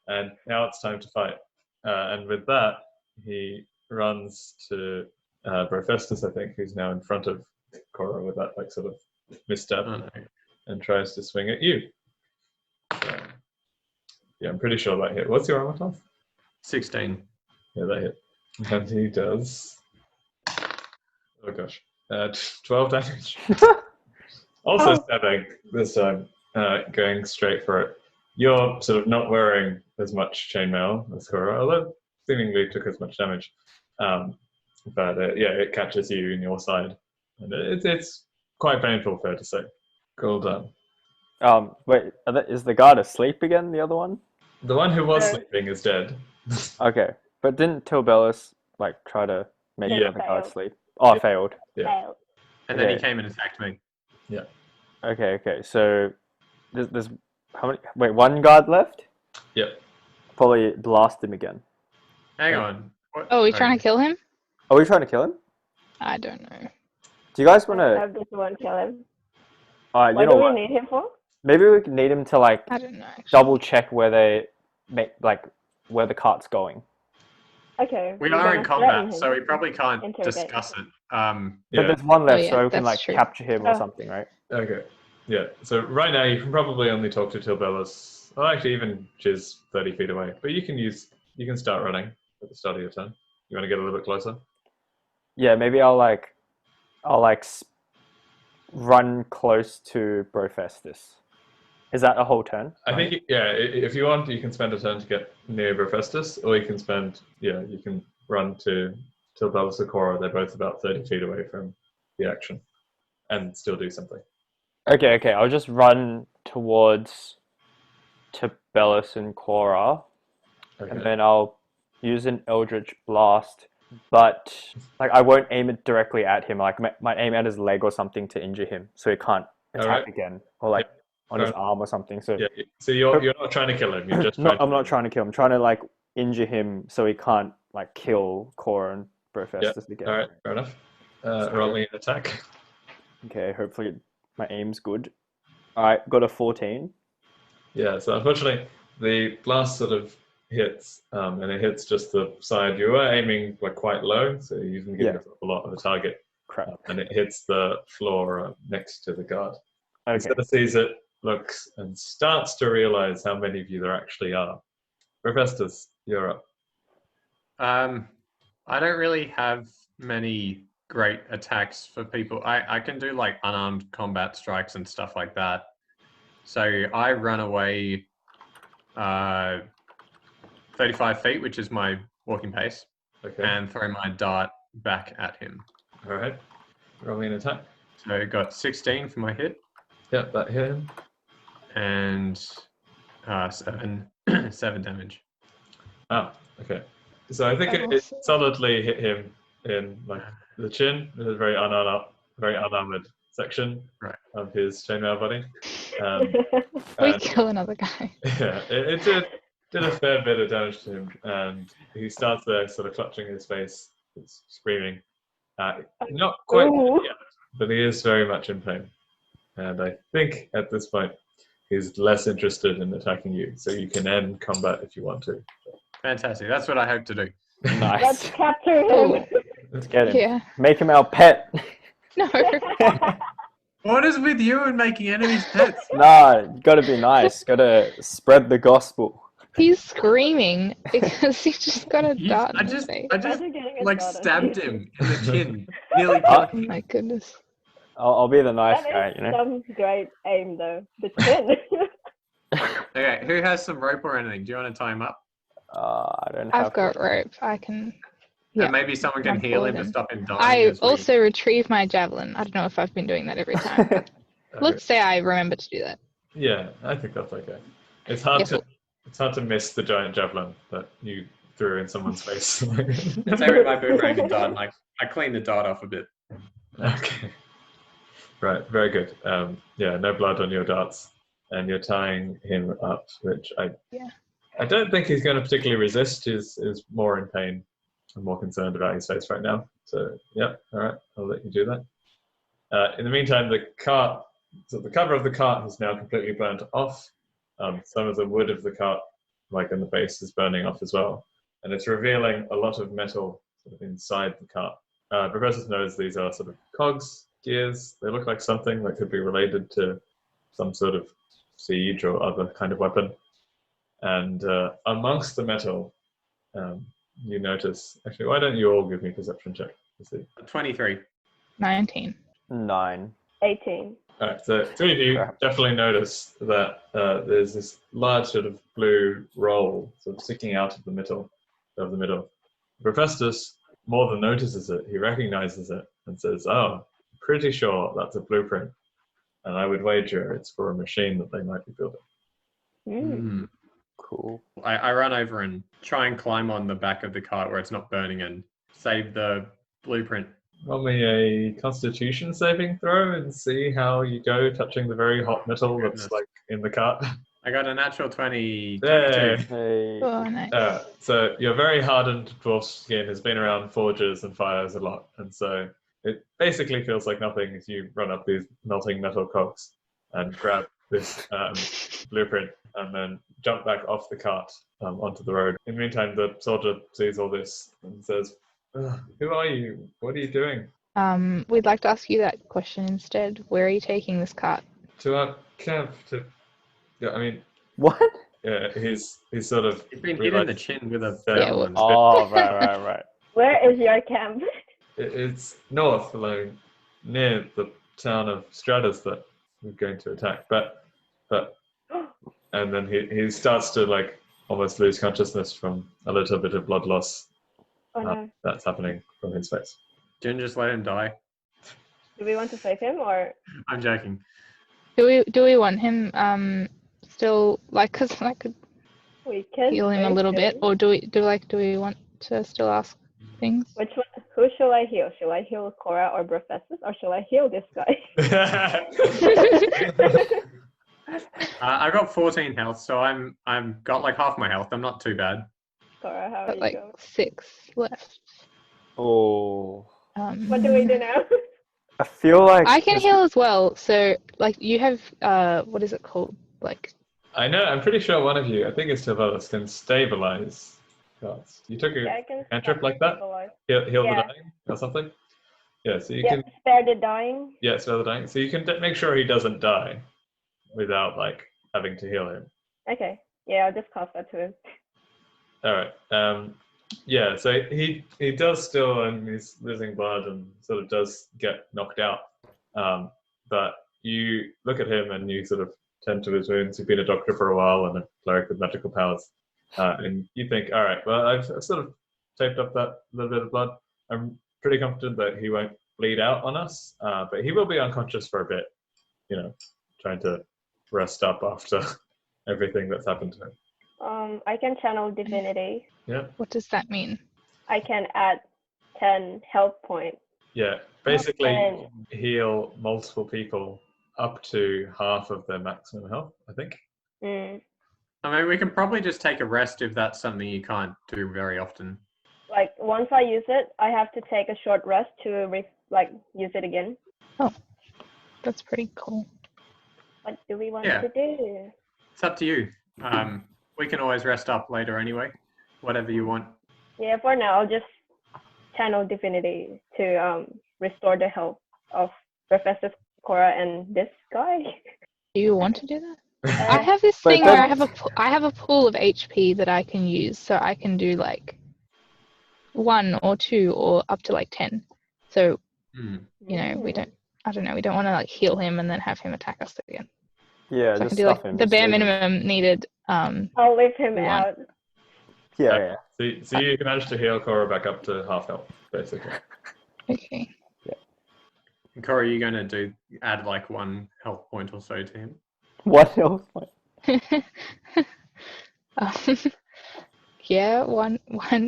and now it's time to fight. And with that, he runs to Brofestus, I think, who's now in front of Cora with that like sort of misstep, Oh, no. and tries to swing at you. So, yeah, I'm pretty sure that hit. What's your armor class? 16. Yeah, that hit. And he does. Oh gosh, 12 damage. Also stabbing this time, going straight for it. You're sort of not wearing as much chainmail as Cora, although seemingly took as much damage. But yeah, it catches you in your side, and it's quite painful, fair to say. Cool done. Wait, is the guard asleep again? The other one? The one who was No. sleeping is dead. Okay, but didn't Tilbellus like try to make Yeah. the other guard Failed. sleep? Oh, Yeah. failed. Yeah. Failed. And then he Okay. came and attacked me. Okay. So there's how many? Wait, one guard left. Yep. Probably blast him again. Hang Yeah. on. What? Oh, are we trying to kill him? Are we trying to kill him? I don't know. Do you guys want to? Have this one kill him. You What know do we what? need him for? Maybe we could need him to like I don't know. Actually. double check where they make where the cart's going. Okay. We we're are in gonna threaten combat, him. so we probably can't Interrogate. discuss it. But Yeah. there's one left, yeah, so we can that's like true. capture him or Oh. something, right? Okay. Yeah. So right now you can probably only talk to Tilbellus. Well, actually, even Chiz 30 feet away. But you can start running at the start of your turn. You want to get a little bit closer? Yeah, maybe I'll run close to Brofestus. Is that a whole turn? I think, yeah, if you want, you can spend a turn to get near Brofestus, or you can run to Tilbellus or Cora. They're both about 30 feet away from the action and still do something. Okay. I'll just run towards Tibellus and Cora, Okay. and then I'll use an Eldritch Blast, but like I won't aim it directly at him. Like might aim at his leg or something to injure him, so he can't attack Alright. again, or like on his arm or something. So Yeah. So you're not trying to kill him. You're just no, trying I'm not trying to kill him. I'm trying to like injure him so he can't like kill Cora and Brofestus again. All right. Fair enough. Roll me an attack. Okay, hopefully my aim's good. Alright, got a 14. Yeah, so unfortunately, the blast sort of hits, and it hits just the side. You were aiming like quite low, so you can give yourself a lot of a target, Crap. and it hits the floor next to the guard. Okay. Instead of sees it, looks, and starts to realize how many of you there actually are. Profestus, you're up. I don't really have many great attacks for people. I can do like unarmed combat strikes and stuff like that. So I run away 35 feet, which is my walking pace, Okay. and throw my dart back at him. All right. Roll me an attack. So I got 16 for my hit Yep, that hit him. and 7 damage. Oh, okay. So I think it Awesome. solidly hit him in like the chin, in a very unarmored section Right. of his chainmail body. We And, kill another guy. yeah, it did a fair bit of damage to him, and he starts there, sort of clutching his face, screaming. Not quite Ooh. yet, but he is very much in pain. And I think at this point he's less interested in attacking you, so you can end combat if you want to. Fantastic. That's what I hope to do. Let's Nice. capture him. Oh, Let's get him. yeah. Make him our pet. No. What is with you and making enemies pets? Nah, you gotta be nice. Gotta spread the gospel. He's screaming because he just got a dart I in his just face. Imagine getting a like dart on stabbed you. him in the chin, nearly Uh, killed Oh my goodness. I'll be the nice That guy, is you know. some great aim, though. The chin. Okay, who has some rope or anything? Do you want to tie him up? I don't have. I've got rope. I can. Yeah. And maybe someone can Run heal him forward to and- stop him dying. I as we- also retrieve my javelin. I don't know if I've been doing that every time. But let's say I remember to do that. Yeah, I think that's okay. It's hard Yes. to miss the giant javelin that you threw in someone's face. It's over my boomerang and dart. And I clean the dart off a bit. Okay. Right, very good. Yeah, no blood on your darts, and you're tying him up, which Yeah. I don't think he's going to particularly resist. He's more in pain and more concerned about his face right now. So, yeah, all right, I'll let you do that. In the meantime, the cover of the cart has now completely burnt off. Some of the wood of the cart, like in the base, is burning off as well, and it's revealing a lot of metal sort of inside the cart. Professor knows these are sort of cogs, gears. They look like something that could be related to some sort of siege or other kind of weapon. And amongst the metal, you notice. Actually, why don't you all give me a perception check to see? 23. 19. 9. 18. All right, so three of you Crap. definitely notice that there's this large sort of blue roll sort of sticking out of the middle. Professor more than notices it. He recognizes it and says, "Oh, pretty sure that's a blueprint, and I would wager it's for a machine that they might be building." Mm. Cool. I run over and try and climb on the back of the cart where it's not burning and save the blueprint. Roll me a Constitution saving throw and see how you go touching the very hot metal that's Goodness. like in the cart. I got a natural 20. Yay. 22. Hey. Oh, nice. So your very hardened dwarf skin has been around forges and fires a lot, and so it basically feels like nothing as you run up these melting metal cogs and grab this blueprint and then jump back off the cart onto the road. In the meantime, the soldier sees all this and says, "Who are you? What are you doing?" We'd like to ask you that question instead. Where are you taking this cart? To our camp. Yeah, I mean, What? yeah, he's sort of. He's been hit in the chin with a Yeah, javelin. Oh, right. Where is your camp? It's north, alone, near the town of Stratus that we're going to attack. But and then he starts to like almost lose consciousness from a little bit of blood loss Oh no. that's happening from his face. Didn't just let him die. Do we want to save him or? I'm joking. Do we want him still like, cause I could We can heal him a save little bit, him. or do we want to still ask things? Which one? Who shall I heal? Shall I heal Cora or Professor, or shall I heal this guy? I got 14 health, so I'm got like half my health. I'm not too bad. Cora, how are Got you like going? 6 left. Oh. What do we do now? I feel like I can heal as well. So like you have what is it called? Like I know. I'm pretty sure one of you, I think it's Tavares, can stabilize cards. You took a Yeah, I can cantrip like that? stabilize. heal the Yeah. dying or something. Yeah, so you Yeah, can. spare the dying. Yeah, spare the dying. So you can make sure he doesn't die without like having to heal him. Okay. Yeah, I'll just cast that to him. All right. Yeah, so he does still, and he's losing blood and sort of does get knocked out. But you look at him and you sort of tend to his wounds. You've been a doctor for a while and a cleric with magical powers. And you think, all right, well, I've sort of taped up that little bit of blood. I'm pretty confident that he won't bleed out on us, but he will be unconscious for a bit, trying to rest up after everything that's happened to him. I can channel divinity. Yeah. What does that mean? I can add 10 health points. Yeah, basically And heal multiple people up to half of their maximum health, I think. I mean, we can probably just take a rest if that's something you can't do very often. like once I use it, I have to take a short rest to use it again. Oh, that's pretty cool. What do we want Yeah. to do? It's up to you. We can always rest up later anyway. Whatever you want. Yeah, for now, I'll just channel divinity to restore the health of Professor Cora and this guy. Do you want to do that? Uh, I have this But thing where that's- I have a pool of HP that I can use, so I can do like 1 or 2 or up to like 10. So we don't. I don't know. We don't want to like heal him and then have him attack us again. Yeah, So I just can do stuff like him. the just bare leave him. minimum needed. I'll leave him One. out. Yeah. So you managed to heal Cora back up to half health, basically. Okay. And Corey, you're going to add like 1 health point or so to him? What else? um, yeah, one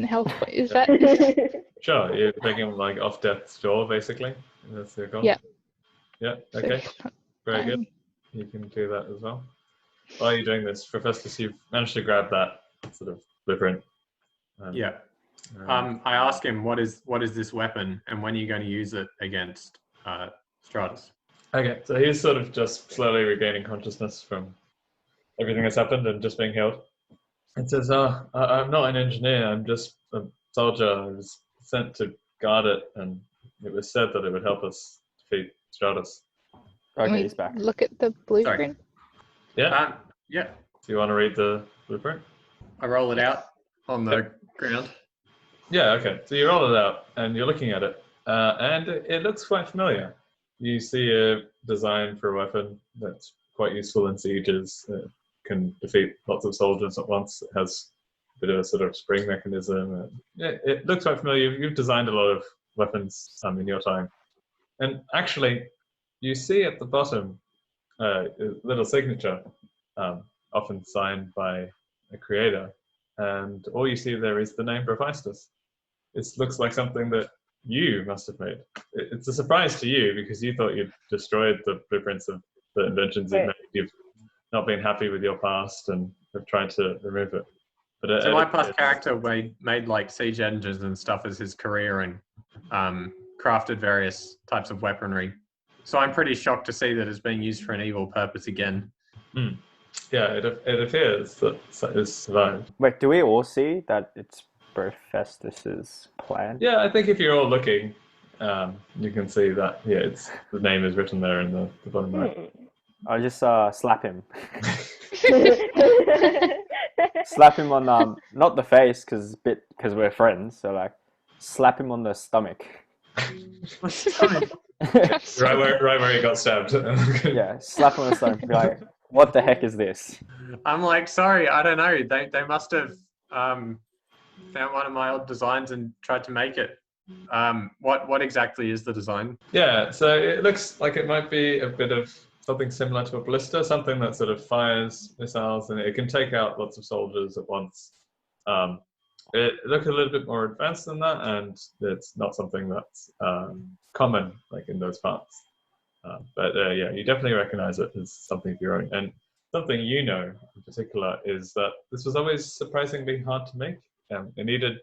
health point. Is that? Sure, you're taking him like off death's door, basically. That's your goal. Yeah. Yeah. So, Okay. Very good. um, You can do that as well. While you're doing this, Professor, you've managed to grab that sort of blueprint. Yeah. I ask him, what is this weapon, and when are you going to use it against Stratus? Okay, so he's sort of just slowly regaining consciousness from everything that's happened and just being healed. And says, I'm not an engineer, I'm just a soldier. I was sent to guard it, and it was said that it would help us defeat Stratus. can Okay, we he's back. look at the blueprint? Yeah? Yeah. Do you want to read the blueprint? I roll it out on the ground. Yeah, okay. So you roll it out, and you're looking at it, and it looks quite familiar. You see a design for a weapon that's quite useful in sieges. It can defeat lots of soldiers at once. It has a bit of a sort of spring mechanism. It looks quite familiar. You've designed a lot of weapons in your time. And actually, you see at the bottom a little signature, often signed by a creator. And all you see there is the name Hephaestus. It looks like something that you must have made. It's a surprise to you because you thought you'd destroyed the blueprints of the inventions you've made. You've not been happy with your past and have tried to remove it. But So my past character made like siege engines and stuff as his career, and crafted various types of weaponry. So I'm pretty shocked to see that it's being used for an evil purpose again. Yeah, it appears that it's survived. Wait, do we all see that it's Hephaestus's plan? Yeah, I think if you're all looking, you can see that. Yeah, the name is written there in the bottom right. I'll just slap him. Slap him on not the face because we're friends. So like, slap him on the stomach. Right where he got stabbed. Yeah, slap him on the stomach. Be like, what the heck is this? I'm like, sorry, I don't know. They must have found one of my old designs and tried to make it. What exactly is the design? Yeah, so it looks like it might be a bit of something similar to a ballista, something that sort of fires missiles, and it can take out lots of soldiers at once. It looks a little bit more advanced than that, and it's not something that's common like in those parts. But yeah, you definitely recognize it as something of your own. And something you know in particular is that this was always surprisingly hard to make. It needed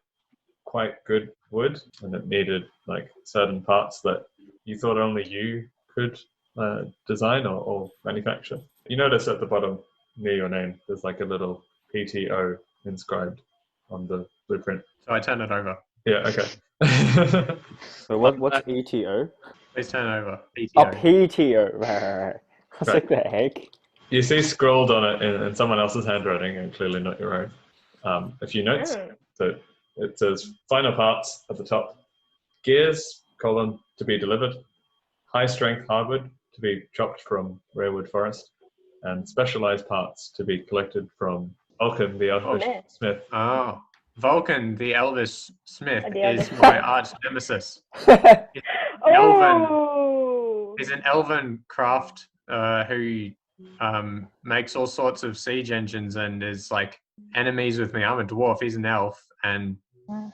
quite good wood, and it needed like certain parts that you thought only you could design or manufacture. You notice at the bottom near your name, there's like a little PTO inscribed on the blueprint. So I turn it over. Yeah, okay. So what's ETO? Please turn over. Oh, PTO. PTO. Right. I was like, the heck? You see scrawled on it in someone else's handwriting, and clearly not your own. A few notes. So it says final parts at the top. Gears, to be delivered. High strength hardwood to be chopped from rarewood forest. And specialized parts to be collected from Vulcan, the elvish smith. Oh, Vulcan, the Elvis Smith, The is Elvis my Smith. arch nemesis. Oh! He's an elven craft who makes all sorts of siege engines and is like enemies with me. I'm a dwarf, he's an elf, and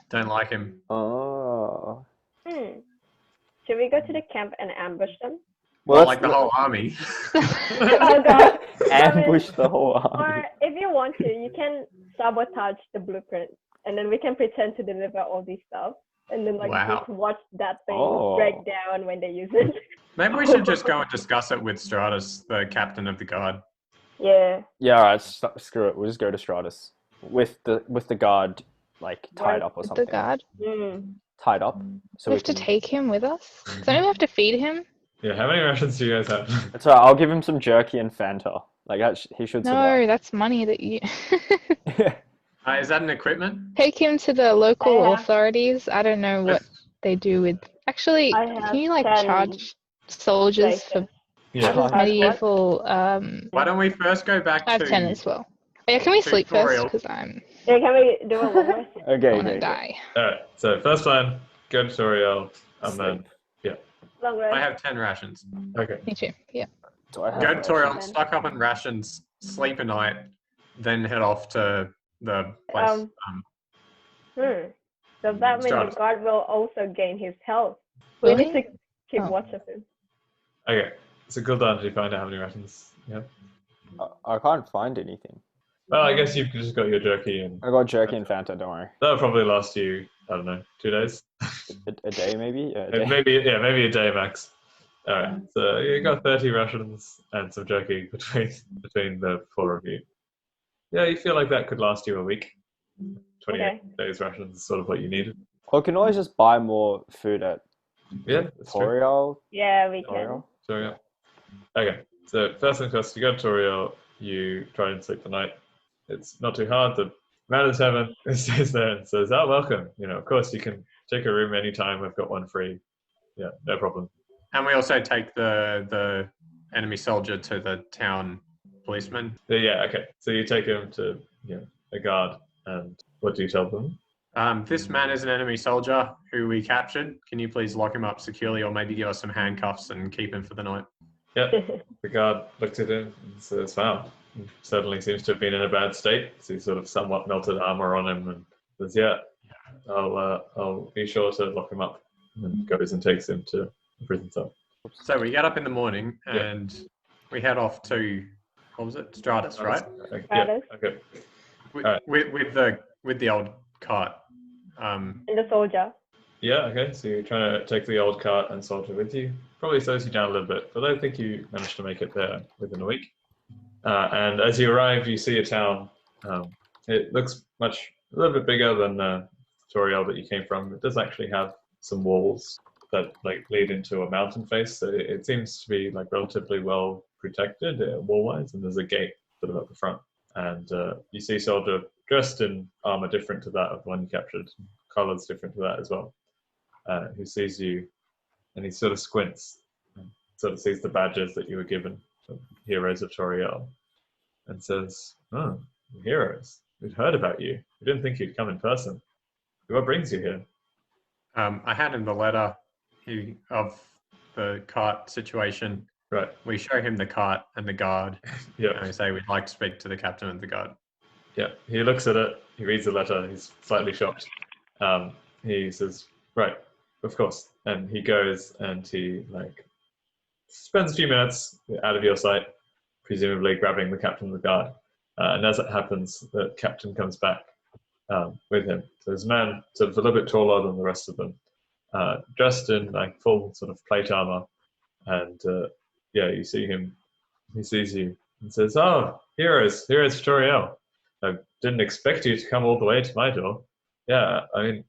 don't like him. Oh. Should we go to the camp and ambush them? Well, like the whole army. Oh god. ambush the whole army. Or if you want to, you can sabotage the blueprint and then we can pretend to deliver all these stuff and then just watch that thing break down when they use it. Maybe we should just go and discuss it with Stratus, the captain of the guard. Yeah. Yeah, alright, screw it. We'll just go to Stratus. With the guard tied up or something. The guard. Tied up. So we have to take him with us? Don't we have to feed him? Yeah, how many rations do you guys have? That's alright, I'll give him some jerky and Fanta. He should survive. No, that's money that you... Is that an equipment? Take him to the local authorities. I don't know what they do with... Actually, can you charge soldiers for medieval... Why don't we first go back I have 10 as well. Oh, yeah, can we sleep first? Because I'm... Yeah, can we do it one more? Okay. I want to die. Alright, so first plan, go to Toriel, and then... I have 10 rations. Okay. Me too, yeah. Go to Toriel, stock up on rations, sleep a night, then head off to the place. Does that mean the guard will also gain his health? Really? We need to keep watch of him. Okay, so Gul'dan, did you find out how many rations? Yeah. I can't find anything. Well, I guess you've just got your jerky and... I got jerky and Fanta, don't worry. That'll probably last you, I don't know, 2 days? A day, maybe? Yeah, a day. Maybe a day max. Alright, so you got 30 rations and some jerky between the 4 of you. Yeah, you feel like that could last you a week. 28 days rations is sort of what you needed. Well, you can always just buy more food at Toriel. Yeah, we can. Toriel. Okay, so first thing first, you go to Toriel, you try and sleep the night. It's not too hard. The man of the tavern stays there and says, welcome. Of course you can take a room anytime. We've got one free. Yeah, no problem. And we also take the enemy soldier to the town policeman. Yeah, okay. So you take him to a guard, and what do you tell them? This man is an enemy soldier who we captured. Can you please lock him up securely, or maybe give us some handcuffs and keep him for the night? Yep. The guard looks at him and says, wow, he certainly seems to have been in a bad state. So he's sort of somewhat melted armor on him and says, I'll be sure to lock him up. And goes and takes him to the prison cell. So we get up in the morning and we head off to, what was it? Stratus, right? Okay. Yeah, okay. With the old cart. And the soldier. Yeah, okay. So you're trying to take the old cart and soldier with you. Probably slows you down a little bit, but I think you managed to make it there within a week. And as you arrive, you see a town. It looks a little bit bigger than Toriel that you came from. It does actually have some walls that lead into a mountain face. So it seems to be relatively well protected wall-wise, and there's a gate sort of at the front. And you see a soldier dressed in armor different to that of the one you captured, colors different to that as well, who sees you, and he sort of squints and sort of sees the badges that you were given from Heroes of Toriel and says, oh, heroes, we'd heard about you. We didn't think you'd come in person. What brings you here? I hand him the letter of the cart situation. Right. We show him the cart and the guard. Yeah. And we say we'd like to speak to the captain of the guard. Yeah. He looks at it. He reads the letter. He's slightly shocked. He says, right, of course. And he goes and he spends a few minutes out of your sight, presumably grabbing the captain of the guard. And as it happens, the captain comes back with him. So there's a man sort of a little bit taller than the rest of them, dressed in full sort of plate armor. And you see him. He sees you and says, oh, heroes for Toriel. I didn't expect you to come all the way to my door. Yeah, I mean,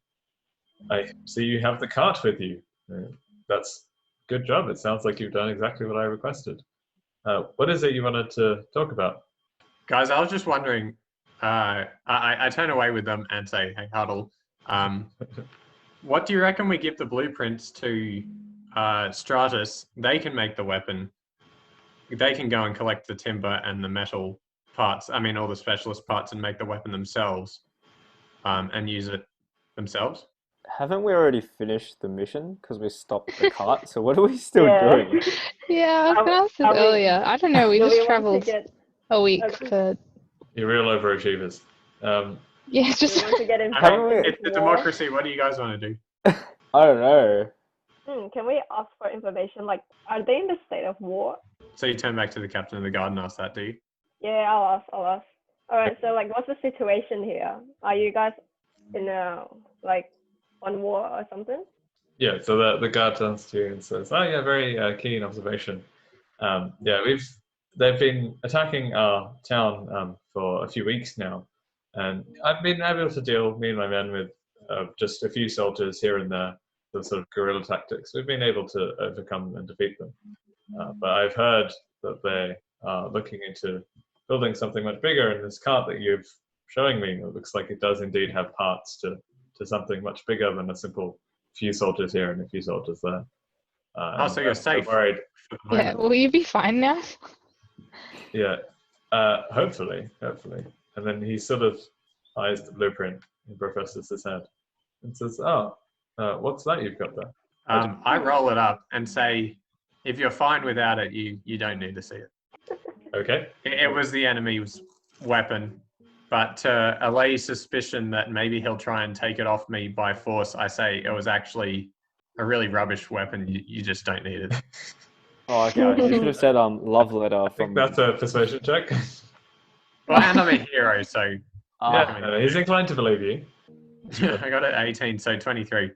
I see you have the cart with you. That's good job. It sounds like you've done exactly what I requested. What is it you wanted to talk about? Guys, I was just wondering, I turn away with them and say, hey, Huddle, What do you reckon we give the blueprints to Stratus? They can make the weapon. They can go and collect the timber and the metal parts. I mean, all the specialist parts, and make the weapon themselves, and use it themselves. Haven't we already finished the mission? Because we stopped the cart, so what are we still Yeah. doing? Yeah, I was Are- gonna ask this are we- earlier. I don't know. We Do just we want to traveled get? a week Okay. for. You're real overachievers. Yeah, Do just we want to get in? Haven't we- It's a democracy. What do you guys want to do? I don't know. Can we ask for information? Like, are they in the state of war? So you turn back to the captain of the guard and ask that, do you? Yeah, I'll ask. All right. So, like, what's the situation here? Are you guys in on war or something? Yeah, so the guard turns to you and says, "Oh yeah, very keen observation. They've been attacking our town for a few weeks now, and I've been able to deal, me and my men, with just a few soldiers here and there, the sort of guerrilla tactics. We've been able to overcome and defeat them, but I've heard that they are looking into building something much bigger. And this cart that you're showing me, it looks like it does indeed have parts to something much bigger than a simple few soldiers here and a few soldiers there. So you're safe. Worried. For the yeah. moment. Will you be fine now? Yeah, hopefully. And then he sort of eyes the blueprint and professes his head and says, "Oh, what's that you've got there?" I roll it up and say, if you're fine without it, you don't need to see it. Okay. It was the enemy's weapon, but to allay suspicion that maybe he'll try and take it off me by force, I say it was actually a really rubbish weapon. You just don't need it. Oh, okay. You should have said love letter I think from. that's a persuasion check. Well, and I'm a hero, so Yeah, he's inclined to believe you. I got it 18, so 23.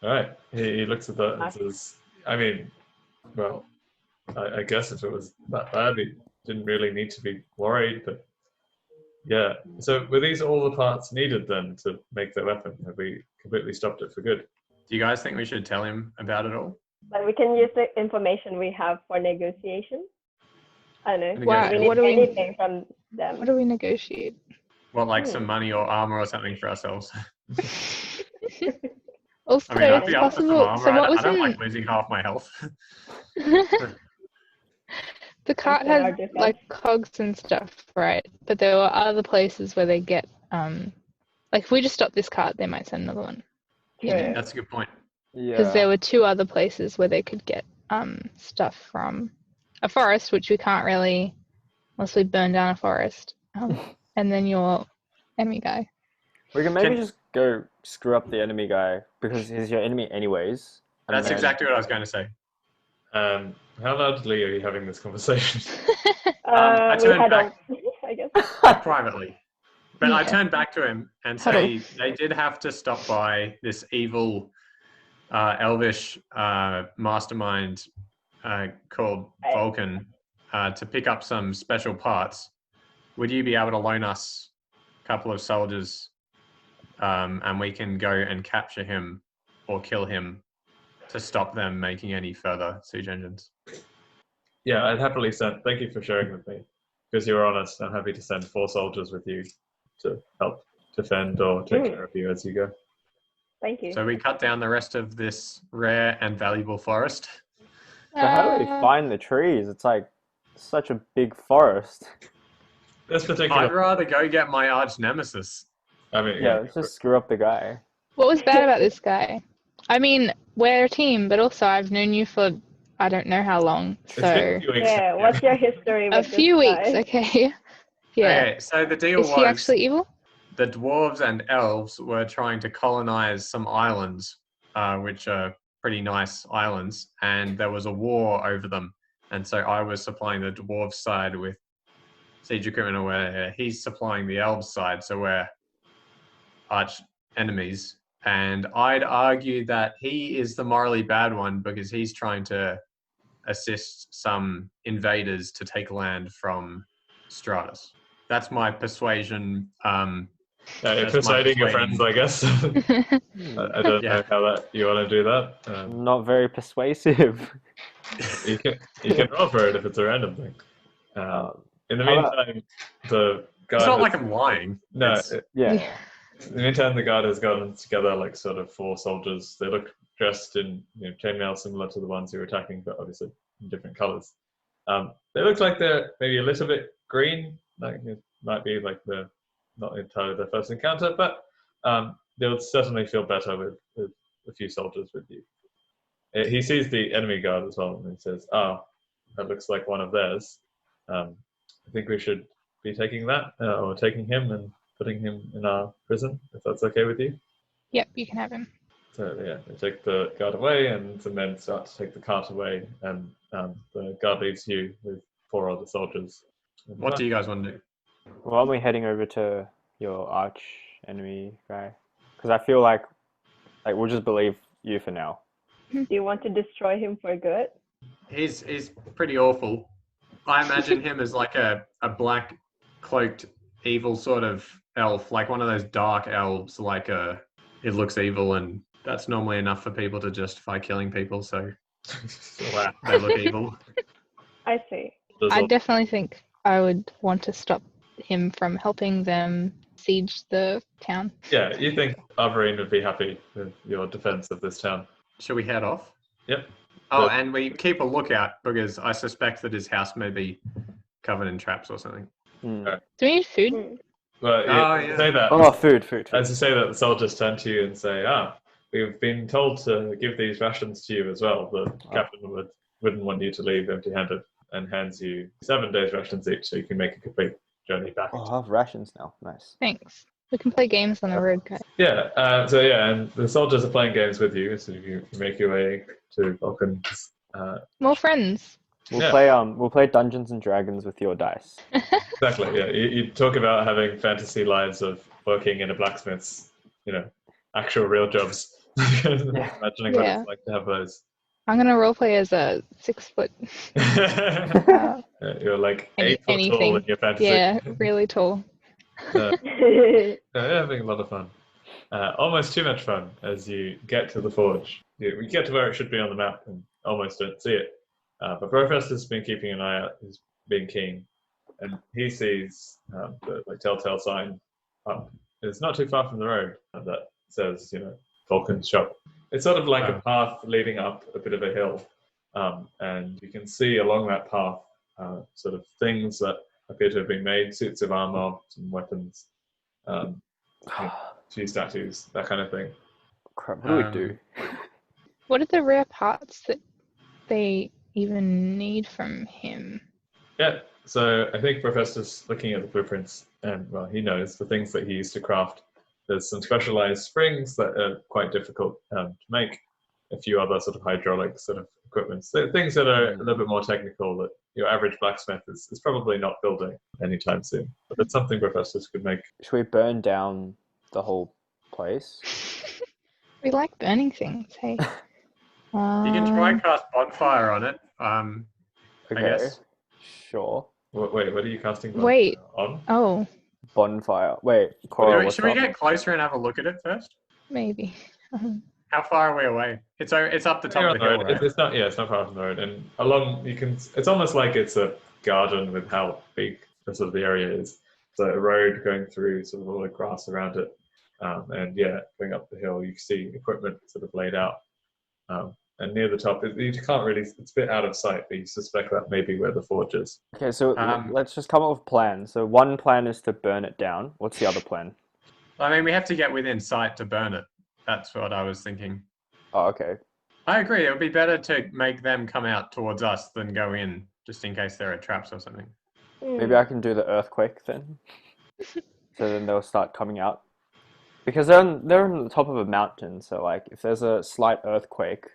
All right. He looks at that and says, "I mean, well, I guess if it was that bad, we didn't really need to be worried, but yeah. So were these all the parts needed then to make the weapon? Have we completely stopped it for good?" Do you guys think we should tell him about it all? Like, we can use the information we have for negotiation. I don't know. Why- We need what do we- anything from them. What do we negotiate? Well, like some money or armor or something for ourselves. Also, I mean, I'd it's be up for some possible. armor. So what I was don't in like losing half my health. the cart That's our has defense. like cogs and stuff, right? But there were other places where they get like if we just stop this cart, they might send another one. You True. know, That's a good point. because Yeah. there were two other places where they could get stuff from a forest, which we can't really unless we burn down a forest. And then your enemy guy. We can maybe Can- just go screw up the enemy guy because he's your enemy anyways. and That's then- exactly what I was going to say. How loudly are you having this conversation? I We turned had back. I guess. Privately. But I Yeah. turned back to him and Huddle. say they did have to stop by this evil elvish mastermind called Vulcan to pick up some special parts. Would you be able to loan us a couple of soldiers and we can go and capture him or kill him to stop them making any further siege engines? Yeah, I'd happily send. Thank you for sharing with me. Because you're honest, I'm happy to send 4 soldiers with you to help defend or take care of you as you go. Thank you. So we cut down the rest of this rare and valuable forest. So how do we find the trees? It's like such a big forest. This I'd particular, rather go get my arch nemesis. I mean, Yeah, let's just screw up the guy. What was bad about this guy? I mean, we're a team, but also I've known you for I don't know how long. it's been So a few weeks. Yeah, what's your history with a few this weeks, guy? okay. Yeah. Okay, so the deal Is was he actually evil? the dwarves and elves were trying to colonize some islands, which are pretty nice islands, and there was a war over them. And so I was supplying the dwarves side with siege equipment, where he's supplying the elves side, so we're arch enemies. And I'd argue that he is the morally bad one because he's trying to assist some invaders to take land from Stratus. That's my persuasion. You're That's persuading my your friends, I guess. I don't Yeah. know how that you want to do that. Not very persuasive. You can roll for it if it's a random thing. In the How about- meantime, the guy. It's not like I'm lying. No, It's- Yeah. In the meantime, the guard has gotten together like sort of 4 soldiers. They look dressed in chainmail similar to the ones who were attacking, but obviously in different colors. They look like they're maybe a little bit green, like it might be like they're not entirely their first encounter, but they'll certainly feel better with a few soldiers with you. He sees the enemy guard as well, and he says, "Oh, that looks like one of theirs. I think we should be taking that, or taking him and putting him in our prison, if that's okay with you." Yep, you can have him. So yeah, they take the guard away, and the men start to take the cart away, and the guard leaves you with 4 other soldiers. What do you guys want to do? Well, aren't we heading over to your arch enemy guy? Because I feel like we'll just believe you for now. Do you want to destroy him for good? He's pretty awful. I imagine him as like a black cloaked evil sort of elf, like one of those dark elves, like it looks evil, and that's normally enough for people to justify killing people, so they look evil. I see. I definitely think I would want to stop him from helping them siege the town. Yeah, you think Arborine would be happy with your defense of this town? Should we head off? Yep. Oh, and we keep a lookout because I suspect that his house may be covered in traps or something. Do we need food? Well, yeah. say that. Oh, food. As you say that, the soldiers turn to you and say, we've been told to give these rations to you as well. The captain wouldn't want you to leave empty-handed, and hands you 7 days rations each, so you can make a complete journey back. Oh, I have rations now. Nice. Thanks. We can play games on the road, guys. Yeah, and the soldiers are playing games with you, so you make your way to Vulcan's. More friends. We'll play Dungeons and Dragons with your dice. Exactly, yeah. You talk about having fantasy lives of working in a blacksmith's, actual real jobs. Imagining what it's like to have those. I'm going to roleplay as a 6 foot. You're like 8 foot tall in your fantasy. Yeah, really tall. You're having a lot of fun. Almost too much fun as you get to the forge. We get to where it should be on the map and almost don't see it. But Brofest has been keeping an eye out. He's been keen. And he sees the telltale sign up. It's not too far from the road that says, Vulcan's shop. It's sort of like a path leading up a bit of a hill. And you can see along that path sort of things that appear to have been made, suits of armor, some weapons, few statues, that kind of thing. Crap, what do we do? What are the rare parts that they even need from him? Yeah, so I think Professor's looking at the blueprints, and well, he knows the things that he used to craft. There's some specialized springs that are quite difficult to make. A few other sort of hydraulic sort of equipment. So things that are a little bit more technical that your average blacksmith is probably not building anytime soon. But it's something professors could make. Should we burn down the whole place? We like burning things, hey. You can try and cast bonfire on it. Okay. I guess. Sure. Wait, what are you casting on? Oh, Bonfire. Wait, Cora, Should we get closer and have a look at it first? maybe. How far are we away? It's up the top of the hill, right? It's not far from the road, and along it's almost like it's a garden with how big the sort of the area is. So a road going through, sort of all the grass around it, and going up the hill, you see equipment sort of laid out, and near the top, you can't really. It's a bit out of sight, but you suspect that may be where the forge is. Okay, so let's just come up with a plan. So one plan is to burn it down. What's the other plan? I mean, we have to get within sight to burn it. That's what I was thinking. Oh, okay. I agree. It would be better to make them come out towards us than go in, just in case there are traps or something. Maybe I can do the earthquake then. So then they'll start coming out. Because they're on the top of a mountain, so like if there's a slight earthquake,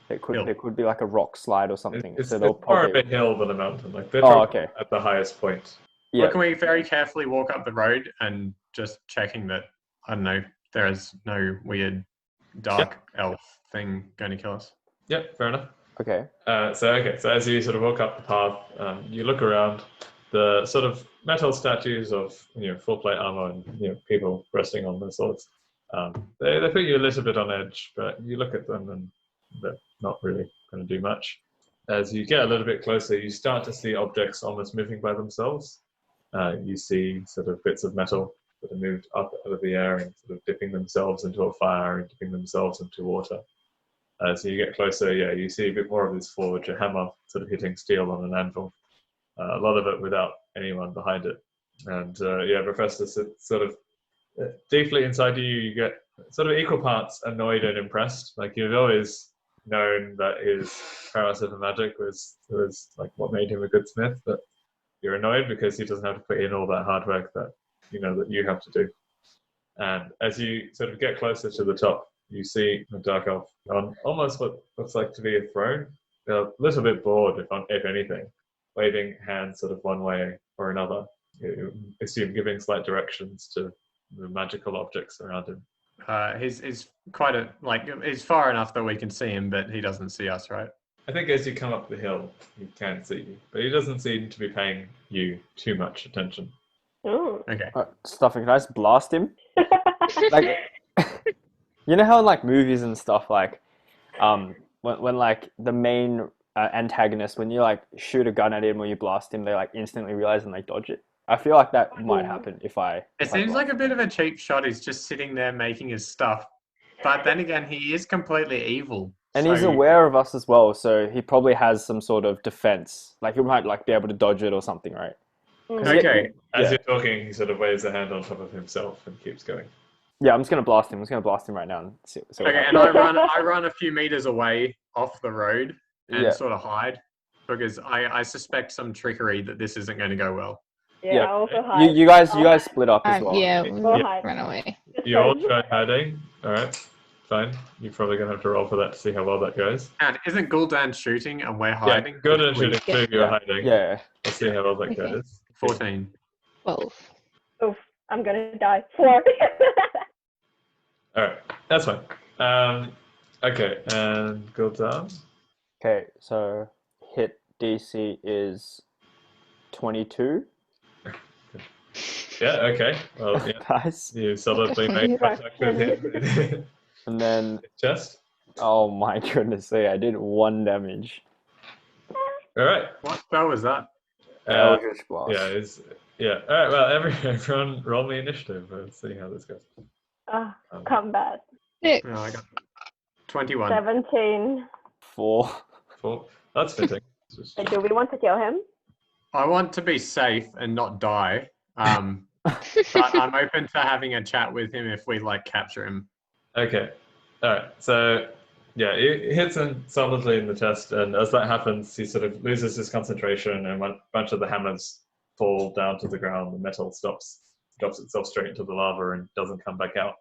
there could be like a rock slide or something. It's they'll more of a hill than a mountain. Like they're at the highest point. Yeah. Or can we very carefully walk up the road and just checking that, I don't know, there is no weird dark elf thing going to kill us? Yep, fair enough. Okay. So as you sort of walk up the path, you look around. The sort of metal statues of full plate armor and people resting on their swords. They put you a little bit on edge, but you look at them and they're not really going to do much. As you get a little bit closer, you start to see objects almost moving by themselves. You see sort of bits of metal that have moved up out of the air and sort of dipping themselves into a fire and dipping themselves into water. So you get closer, you see a bit more of this forge, a hammer sort of hitting steel on an anvil. A lot of it without anyone behind it. And Professor, sort of deeply inside you get sort of equal parts annoyed and impressed. Like you've always known that his prowess over magic was like what made him a good smith, but you're annoyed because he doesn't have to put in all that hard work that you know that you have to do. And as you sort of get closer to the top, you see a dark elf on almost what looks like to be a throne, a little bit bored, if anything, waving hands sort of one way or another. You assume giving slight directions to the magical objects around him. He's quite he's far enough that we can see him, but he doesn't see us, right? I think as you come up the hill, he can see you, but he doesn't seem to be paying you too much attention. Ooh. Okay. Stuffing, can I just blast him? Like, you know how in like movies and stuff, like, when like the main antagonist, when you like shoot a gun at him or you blast him, they like instantly realize and they dodge it. I feel like that might happen if I. It seems like a bit of a cheap shot. He's just sitting there making his stuff, but then again, he is completely evil. And so... he's aware of us as well, so he probably has some sort of defense. Like he might like be able to dodge it or something, right? Okay. As you're talking, he sort of waves a hand on top of himself and keeps going. Yeah, I'm just gonna blast him. I'm just gonna blast him right now and see Okay, and I run a few meters away off the road and sort of hide because I suspect some trickery that this isn't going to go well. Yeah, I also hide. You guys split up as well. Yeah, hide. run away. You all try hiding. All right, fine. You're probably gonna have to roll for that to see how well that goes. And isn't Gul'dan shooting and we're hiding? Yeah, Gul'dan shooting too. You're hiding. Yeah. Let's see how well that goes. 14. 12. Oof, I'm gonna die. 4. All right, that's fine. Okay, and Gul'dan. Okay, so hit DC is 22. Yeah. Okay. Well, yeah. Nice. You solidly made contact with him. And then, Chest. oh my goodness, I did 1 damage. All right. What spell was that? Eldritch Blast. Yeah. All right. Well, everyone, roll me initiative. Let's see how this goes. Combat. 6. No, I got 21. 17. 4. 4. That's fitting. Do we want to kill him? I want to be safe and not die. But I'm open to having a chat with him if we like capture him. Okay. All right. So, yeah, it hits him solidly in the chest, and as that happens, he sort of loses his concentration, and a bunch of the hammers fall down to the ground. The metal drops itself straight into the lava and doesn't come back out.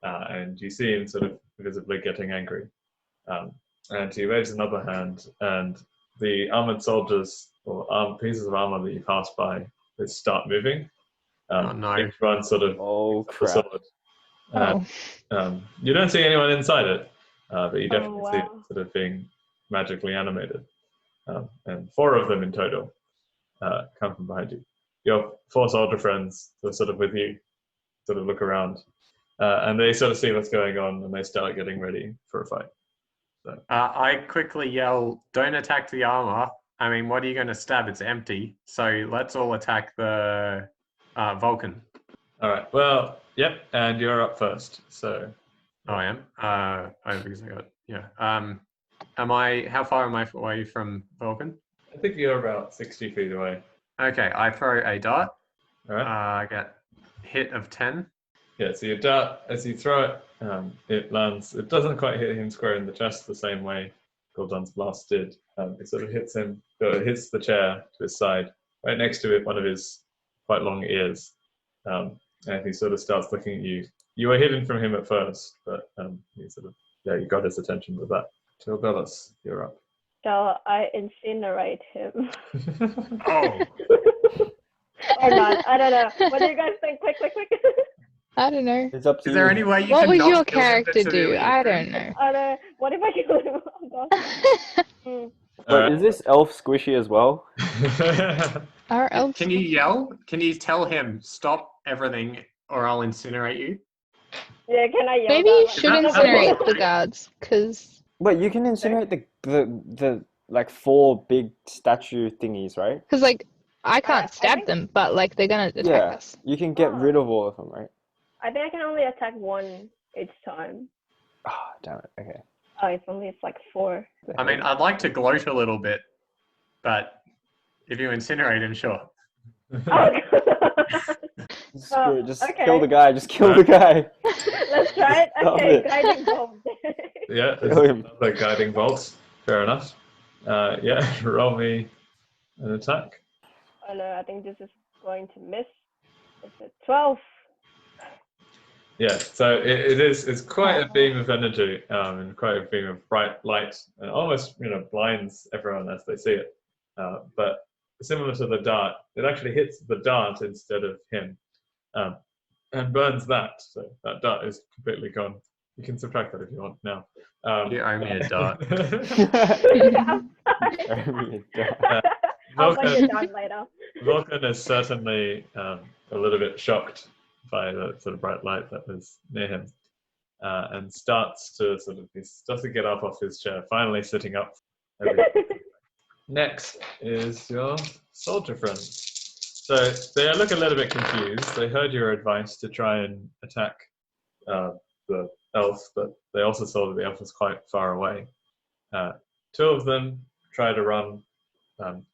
And you see him sort of visibly getting angry. And he waves another hand, and the armored soldiers or pieces of armor that you pass by, they start moving. Oh no! Each one sort of crap. You don't see anyone inside it, but you definitely see it wow. sort of being magically animated. And 4 of them in total come from behind you. Your 4 soldier friends who are sort of with you, sort of look around, and they sort of see what's going on, and they start getting ready for a fight. So. I quickly yell, "Don't attack the armor! I mean, what are you going to stab? It's empty. So let's all attack the Vulcan." All right. Well, yep. And you're up first. So. Oh, I am. Because I got how far am I away from Vulcan? I think you're about 60 feet away. Okay, I throw a dart. All right. I get hit of 10. Yeah, so your dart, as you throw it, it lands. It doesn't quite hit him square in the chest the same way Gul'dan's blast did. It sort of hits him, it hits the chair to his side, right next to it, one of his quite long ears. And he sort of starts looking at you. You were hidden from him at first, but he sort of, you got his attention with that. Tilbellis, you're up. Shall I incinerate him? Oh. Or not? I don't know. What do you guys think? Quick. I don't know. It's up to Is you. there any way you What can would not your kill him character but do? severely I injure don't him? know. What if I kill him? Oh, gosh. Wait, is this elf squishy as well? Our elves. Can you yell? Can you tell him, stop everything or I'll incinerate you? Yeah, can I yell Maybe that? you Like, should that- incinerate the guards, because Wait, you can incinerate the like 4 big statue thingies, right? like I can't I stab think- them, but like they're gonna attack Yeah, us. you can get rid of all of them, right? I think I can only attack one each time. Ah, damn it. Okay. Oh, it's like 4. I mean, I'd like to gloat a little bit, but if you incinerate him, sure. Oh, Screw it, just okay. kill the guy. Just kill the guy. Let's try it. Stop Okay, it. guiding bolt. Yeah, Kill him. another guiding bolt. Fair enough. Yeah, roll me an attack. Oh no, I think this is going to miss. It's a 12. Yeah, so it's quite a beam of energy and quite a beam of bright light, and almost blinds everyone as they see it. But similar to the dart, it actually hits the dart instead of him, and burns that. So that dart is completely gone. You can subtract that if you want now. You owe me a dart. I'll buy Vulcan, you done later. Vulcan is certainly a little bit shocked by the sort of bright light that was near him, and starts to get up off his chair, finally sitting up. Next is your soldier friends. So they look a little bit confused. They heard your advice to try and attack the elf, but they also saw that the elf was quite far away. 2 of them try to run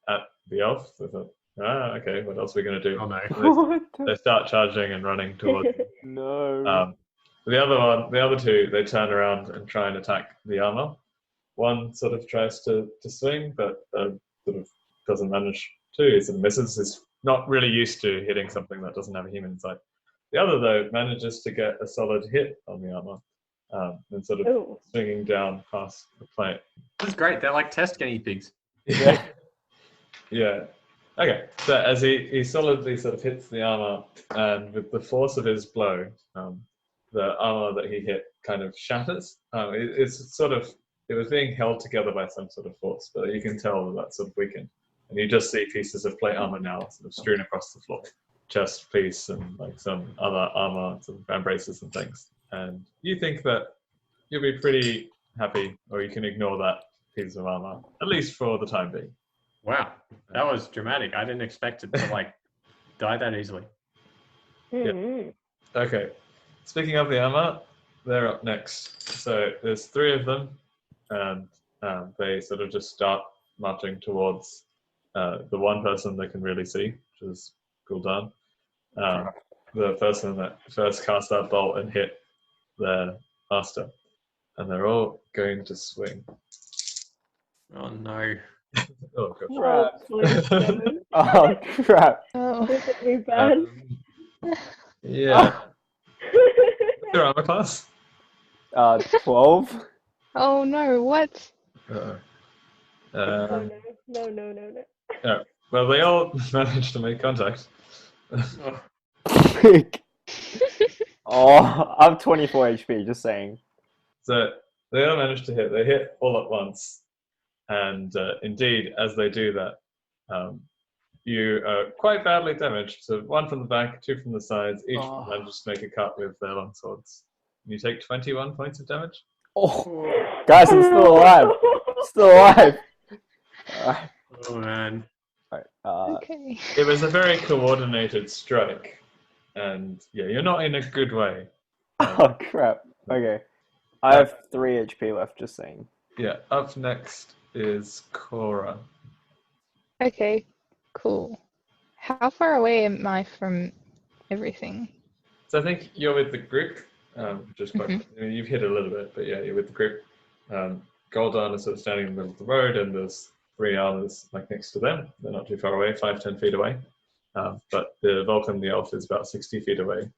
at the elf. They thought, okay, what else are we going to do? Oh no. What They start charging and running towards you. No. The other 2, they turn around and try and attack the armor. One sort of tries to swing, but sort of doesn't manage to. He sort of misses. He's not really used to hitting something that doesn't have a human inside. The other, though, manages to get a solid hit on the armor, and sort of Ooh. swinging down past the plate. This is great. They're like test guinea pigs. Yeah. Yeah. Okay. So as he solidly sort of hits the armor, and with the force of his blow, the armor that he hit kind of shatters. It was being held together by some sort of force, but you can tell that that's sort of weakened. And you just see pieces of plate armor now sort of strewn across the floor. Chest piece and like some other armor, some band braces and things. And you think that you'll be pretty happy, or you can ignore that piece of armor, at least for the time being. Wow, that was dramatic. I didn't expect it to like die that easily. Mhm. Okay. Speaking of the armor, they're up next. So there's 3 of them, and they sort of just start marching towards the one person they can really see, which is Gul'dan. The person that first cast that bolt and hit their master. And they're all going to swing. Oh no. Oh, gosh. Oh, please don't. Oh crap. Oh, This would be bad. Yeah. What's your armor class? 12. oh no! What? Uh, Oh no. well, they all managed to make contact. Oh, Frick. Oh, I'm 24 HP. Just saying. So they all managed to hit. They hit all at once. And indeed, as they do that, you are quite badly damaged. So 1 from the back, 2 from the sides. Each of them manages to make a cut with their long swords. You take 21 points of damage. Oh, guys, I'm still alive. Still alive. Alright. oh man. Okay. It was a very coordinated strike. And yeah, you're not in a good way. Oh crap. Okay. I have 3 HP left. Just saying. Yeah, up next is Cora. Okay. Cool. How far away am I from everything? So I think you're with the group, just quite. Mhm. I mean, you've hit a little bit, but yeah, you're with the group. Gul'dan is sort of standing in the middle of the road, and there's 3 others like next to them. They're not too far away, 5-10 feet away. But the Vulcan, the elf, is about 60 feet away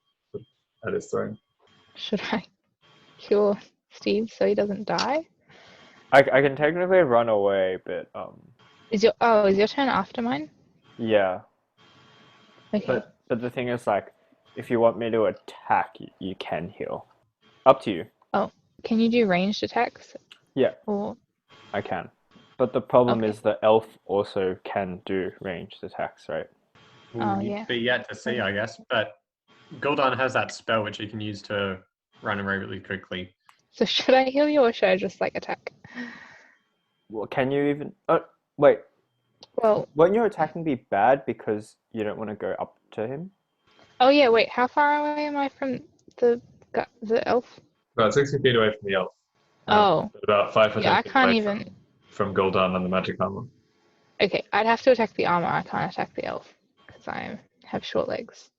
at his throne. Should I cure Steve so he doesn't die? I can technically run away, but Is your turn after mine? yeah. Okay. But the thing is, like, if you want me to attack, you can heal. Up to you. Can you do ranged attacks? Yeah. Or I can. But the problem Okay. is the elf also can do ranged attacks, right? Oh, You'd yeah. be yet to see, I guess. But Gul'dan has that spell which he can use to run away really quickly. so should I heal you or should I just like attack? Well, can you even? Oh, wait. Well, Won't your attacking be bad because you don't want to go up to him? oh yeah, wait, how far away am I from the elf? About 60 feet away from the elf. Oh, But about 5 or yeah, 10 I feet can't away even. from Gul'dan and the magic armor. Okay, I'd have to attack the armor. I can't attack the elf because I have short legs.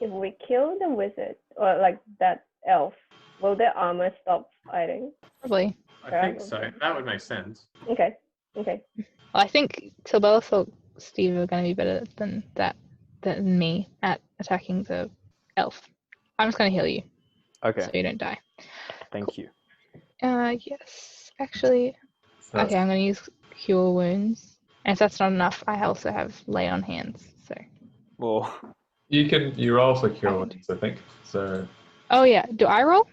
If we kill the wizard or like that elf, will their armor stop fighting? Probably. I think so. That would make sense. Okay. Okay. Well, I think Tilbelis or Steve are going to be better than me at attacking the elf. I'm just going to heal you Okay, so you don't die. thank you. Yes, actually. So Okay, I'm going to use Cure Wounds. And if that's not enough, I also have Lay on Hands. So. Well, you roll for cure wounds, I think. So Oh yeah, do I roll?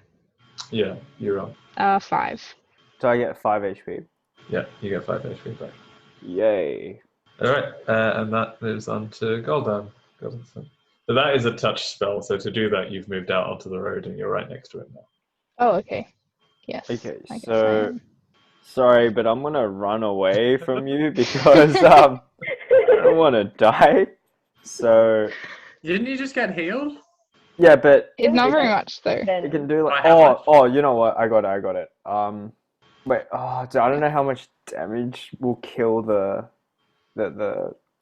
yeah, you roll. 5. so I get 5 HP. Yeah, you get 5 HP back. Yay. Alright, and that moves on to Gul'dan. So that is a touch spell, so to do that you've moved out onto the road and you're right next to it now. Oh, okay. Yes. Okay, I guess I so am. sorry, but I'm gonna run away from you because I don't want to die. So Didn't you just get healed? yeah, but It's not it very can- much though. it can do like By how much? oh, you know what? I got it. Wait, I don't know how much damage will kill the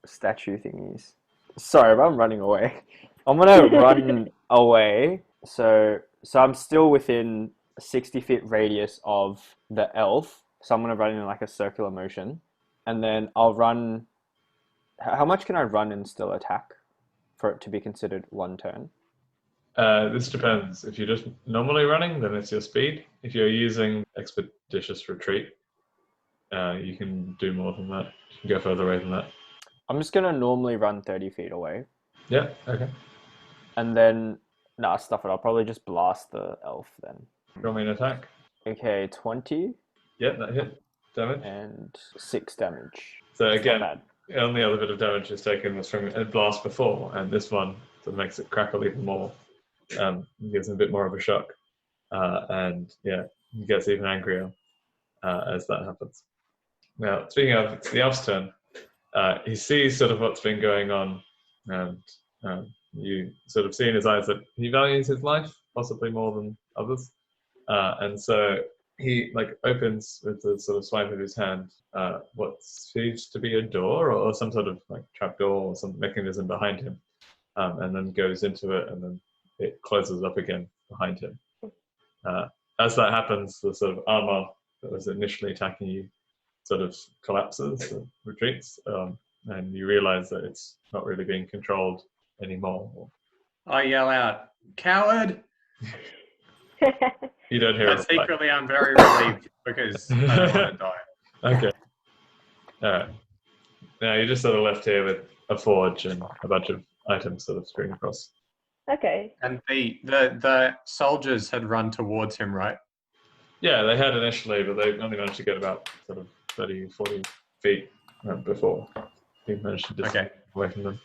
statue thingies. Sorry, but I'm running away. I'm gonna run away. So I'm still within 60 feet radius of the elf. So I'm gonna run in like a circular motion, and then I'll run. How much can I run and still attack for it to be considered one turn? This depends. If you're just normally running, then it's your speed. If you're using Expeditious Retreat, you can do more than that. You can go further away than that. I'm just gonna normally run 30 feet away, Yeah, okay. and then stuff it. I'll probably just blast the elf then. Roll me an attack. Okay, 20 Yeah, that hit. Damage. and 6 damage. So Not again, bad. the only other bit of damage is taken was from a blast before, and this one sort of makes it crackle even more. Gives him a bit more of a shock. And yeah, he gets even angrier as that happens. Now, speaking of, it's the elf's turn. He sees sort of what's been going on, and you sort of see in his eyes that he values his life possibly more than others. And so he opens with a sort of swipe of his hand what seems to be a door or some sort of trap door or some mechanism behind him, and then goes into it, and then it closes up again behind him. As that happens, the sort of armor that was initially attacking you sort of collapses and retreats, and you realize that it's not really being controlled anymore. I yell out, "Coward!" You don't hear But a reply. secretly, I'm very relieved because I don't want to die. Okay. All right. Now you're just sort of left here with a forge and a bunch of items sort of strewn across. Okay. And the soldiers had run towards him, right? Yeah, they had initially, but they only managed to get about sort of 30, 40 feet before he managed to distance away from them.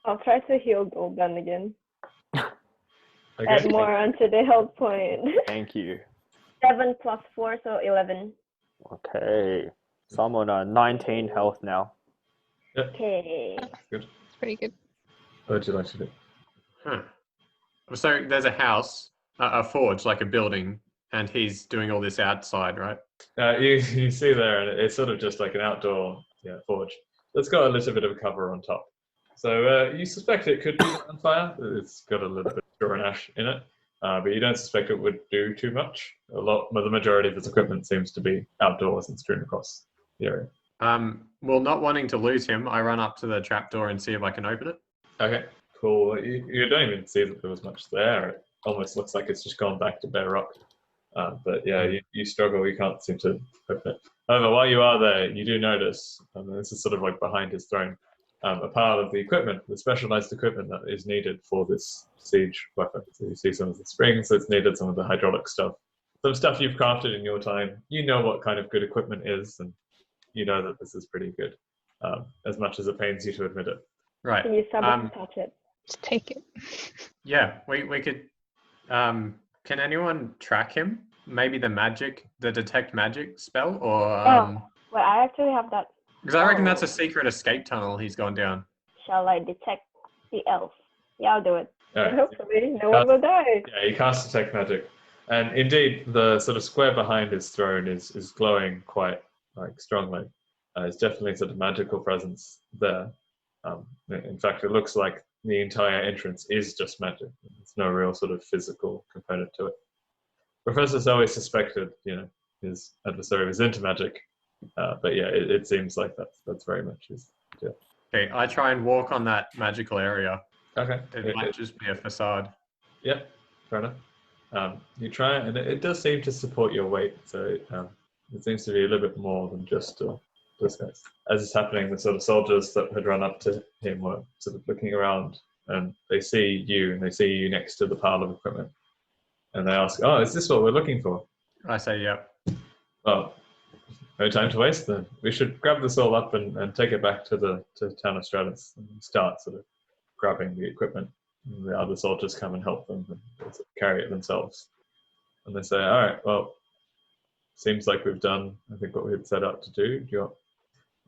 I'll try to heal Gul'dan again. Okay. Add more onto the health point. Thank you. 7 plus 4, so 11. Okay. So I'm on 19 health now. Okay. Good. It's pretty good. What would you like to do? Huh. So there's a house, a forge, like a building, and he's doing all this outside, right? You see there, and it's sort of just like an outdoor forge. It's got a little bit of cover on top. So you suspect it could be on fire. It's got a little bit of straw and ash in it, but you don't suspect it would do too much. The majority of its equipment seems to be outdoors and strewn across the area. Well, not wanting to lose him, I run up to the trapdoor and see if I can open it. Okay, cool. You don't even see that there was much there. It almost looks like it's just gone back to bare rock. But yeah, you struggle. You can't seem to open it. However, while you are there, you do notice, and this is sort of like behind his throne, a pile of the equipment, the specialized equipment that is needed for this siege weapon. So you see some of the springs that's needed, some of the hydraulic stuff, some stuff you've crafted in your time. You know what kind of good equipment is, and you know that this is pretty good, as much as it pains you to admit it. Right. Can you sabotage it? Just take it. Yeah, we could. Can anyone track him? Maybe the detect magic spell, or Well, I actually have that. Because I reckon that's a secret escape tunnel he's gone down. Shall I detect the elf? Yeah, I'll do it. All right. Hopefully, no one will die. Yeah, you cast Detect Magic. And indeed, the sort of square behind his throne is glowing quite strongly. There's definitely sort of magical presence there. In fact, it looks like the entire entrance is just magic. There's no real sort of physical component to it. Professor's always suspected, his adversary was into magic, but yeah, it seems like that's very much his deal. Okay, I try and walk on that magical area. Okay. It might just be a facade. Yeah, fair enough. You try, and it does seem to support your weight, so it seems to be a little bit more than just disguise. As it's happening, the sort of soldiers that had run up to him were sort of looking around, and they see you next to the pile of equipment, and they ask, "Oh, is this what we're looking for?" I say, yep. Well, no time to waste then. We should grab this all up and take it back to the town of Stratus and start sort of grabbing the equipment. And the other soldiers come and help them and they sort of carry it themselves. And they say, all right, well, seems like we've done, I think, what we had set out to do.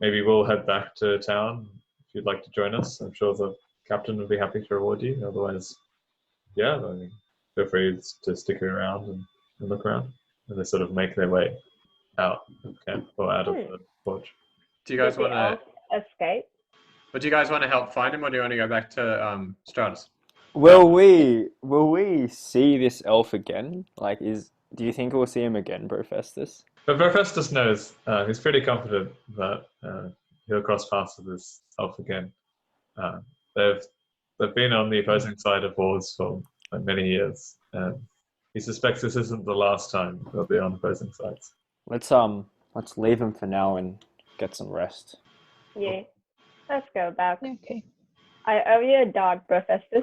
Maybe we'll head back to town if you'd like to join us. I'm sure the captain would be happy to reward you. Otherwise, yeah, I mean, feel free to stick around and look around. And they sort of make their way out of camp or out of the forge. Do you guys Did want the to? elf escape? But do you guys want to help find him, or do you want to go back to Stratus? Will we see this elf again? Do you think we'll see him again, Bro Festus? But Hephaestus knows, he's pretty confident that he'll cross paths with this elf again. They've been on the opposing side of wars for many years, and he suspects this isn't the last time they'll be on opposing sides. Let's leave him for now and get some rest. Yeah. Let's go back. Okay. I owe you a dart, Professor.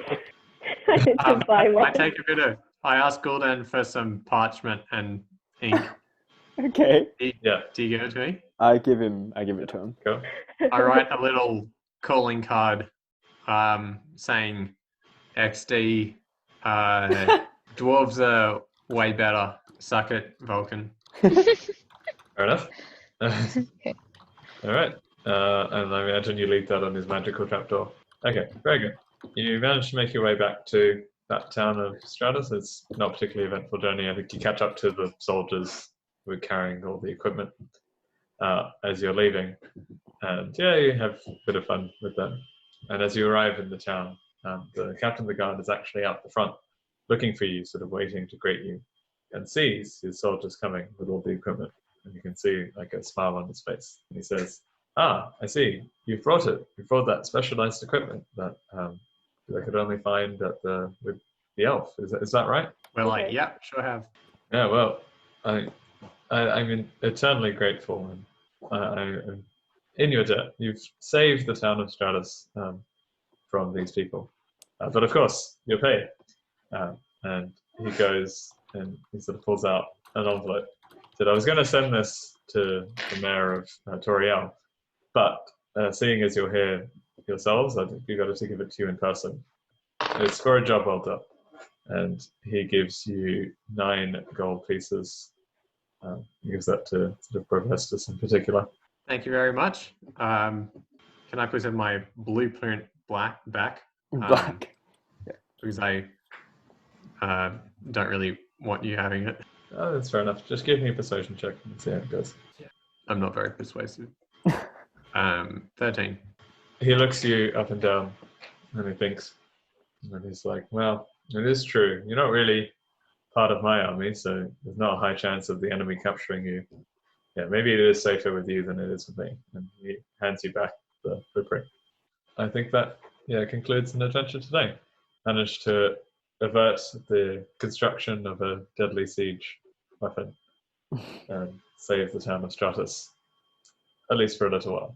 I need to buy one. I ask Gul'dan for some parchment and ink. Okay. Do you give it to me? I give it to him. Go. I write a little calling card saying XD, dwarves are way better. Suck it, Vulcan. Fair enough. Okay. All right. And I imagine you leave that on his magical trapdoor. Okay, very good. You managed to make your way back to that town of Stratus. It's not a particularly eventful journey. I think you catch up to the soldiers who are carrying all the equipment as you're leaving. And yeah, you have a bit of fun with them. And as you arrive in the town, the captain of the guard is actually out the front looking for you, sort of waiting to greet you, and sees his soldiers coming with all the equipment. And you can see like a smile on his face. And he says, "Ah, I see. You've brought it. You've brought that specialized equipment that I could only find with the elf. Is that right?" We're like, Okay. yeah, sure have. Yeah. Well, I'm eternally grateful, and I'm in your debt. You've saved the town of Stratus from these people, but of course you're paid. And he goes and he sort of pulls out an envelope. Said, "I was going to send this to the mayor of Toriel, but seeing as you're here yourselves, I think you got to give it to you in person. It's for a job well done." And he gives you 9 gold pieces. He gives that to sort of Profestus in particular. Thank you very much. Can I please have my blueprint back? Black. Because I don't really want you having it. Oh, that's fair enough. Just give me a persuasion check and see how it goes. I'm not very persuasive. 13. He looks you up and down and he thinks, and he's like, "Well, it is true. You're not really part of my army, so there's not a high chance of the enemy capturing you. Yeah, maybe it is safer with you than it is with me." And he hands you back the blueprint. I think that concludes an adventure today. Managed to avert the construction of a deadly siege weapon and save the town of Stratus, at least for a little while.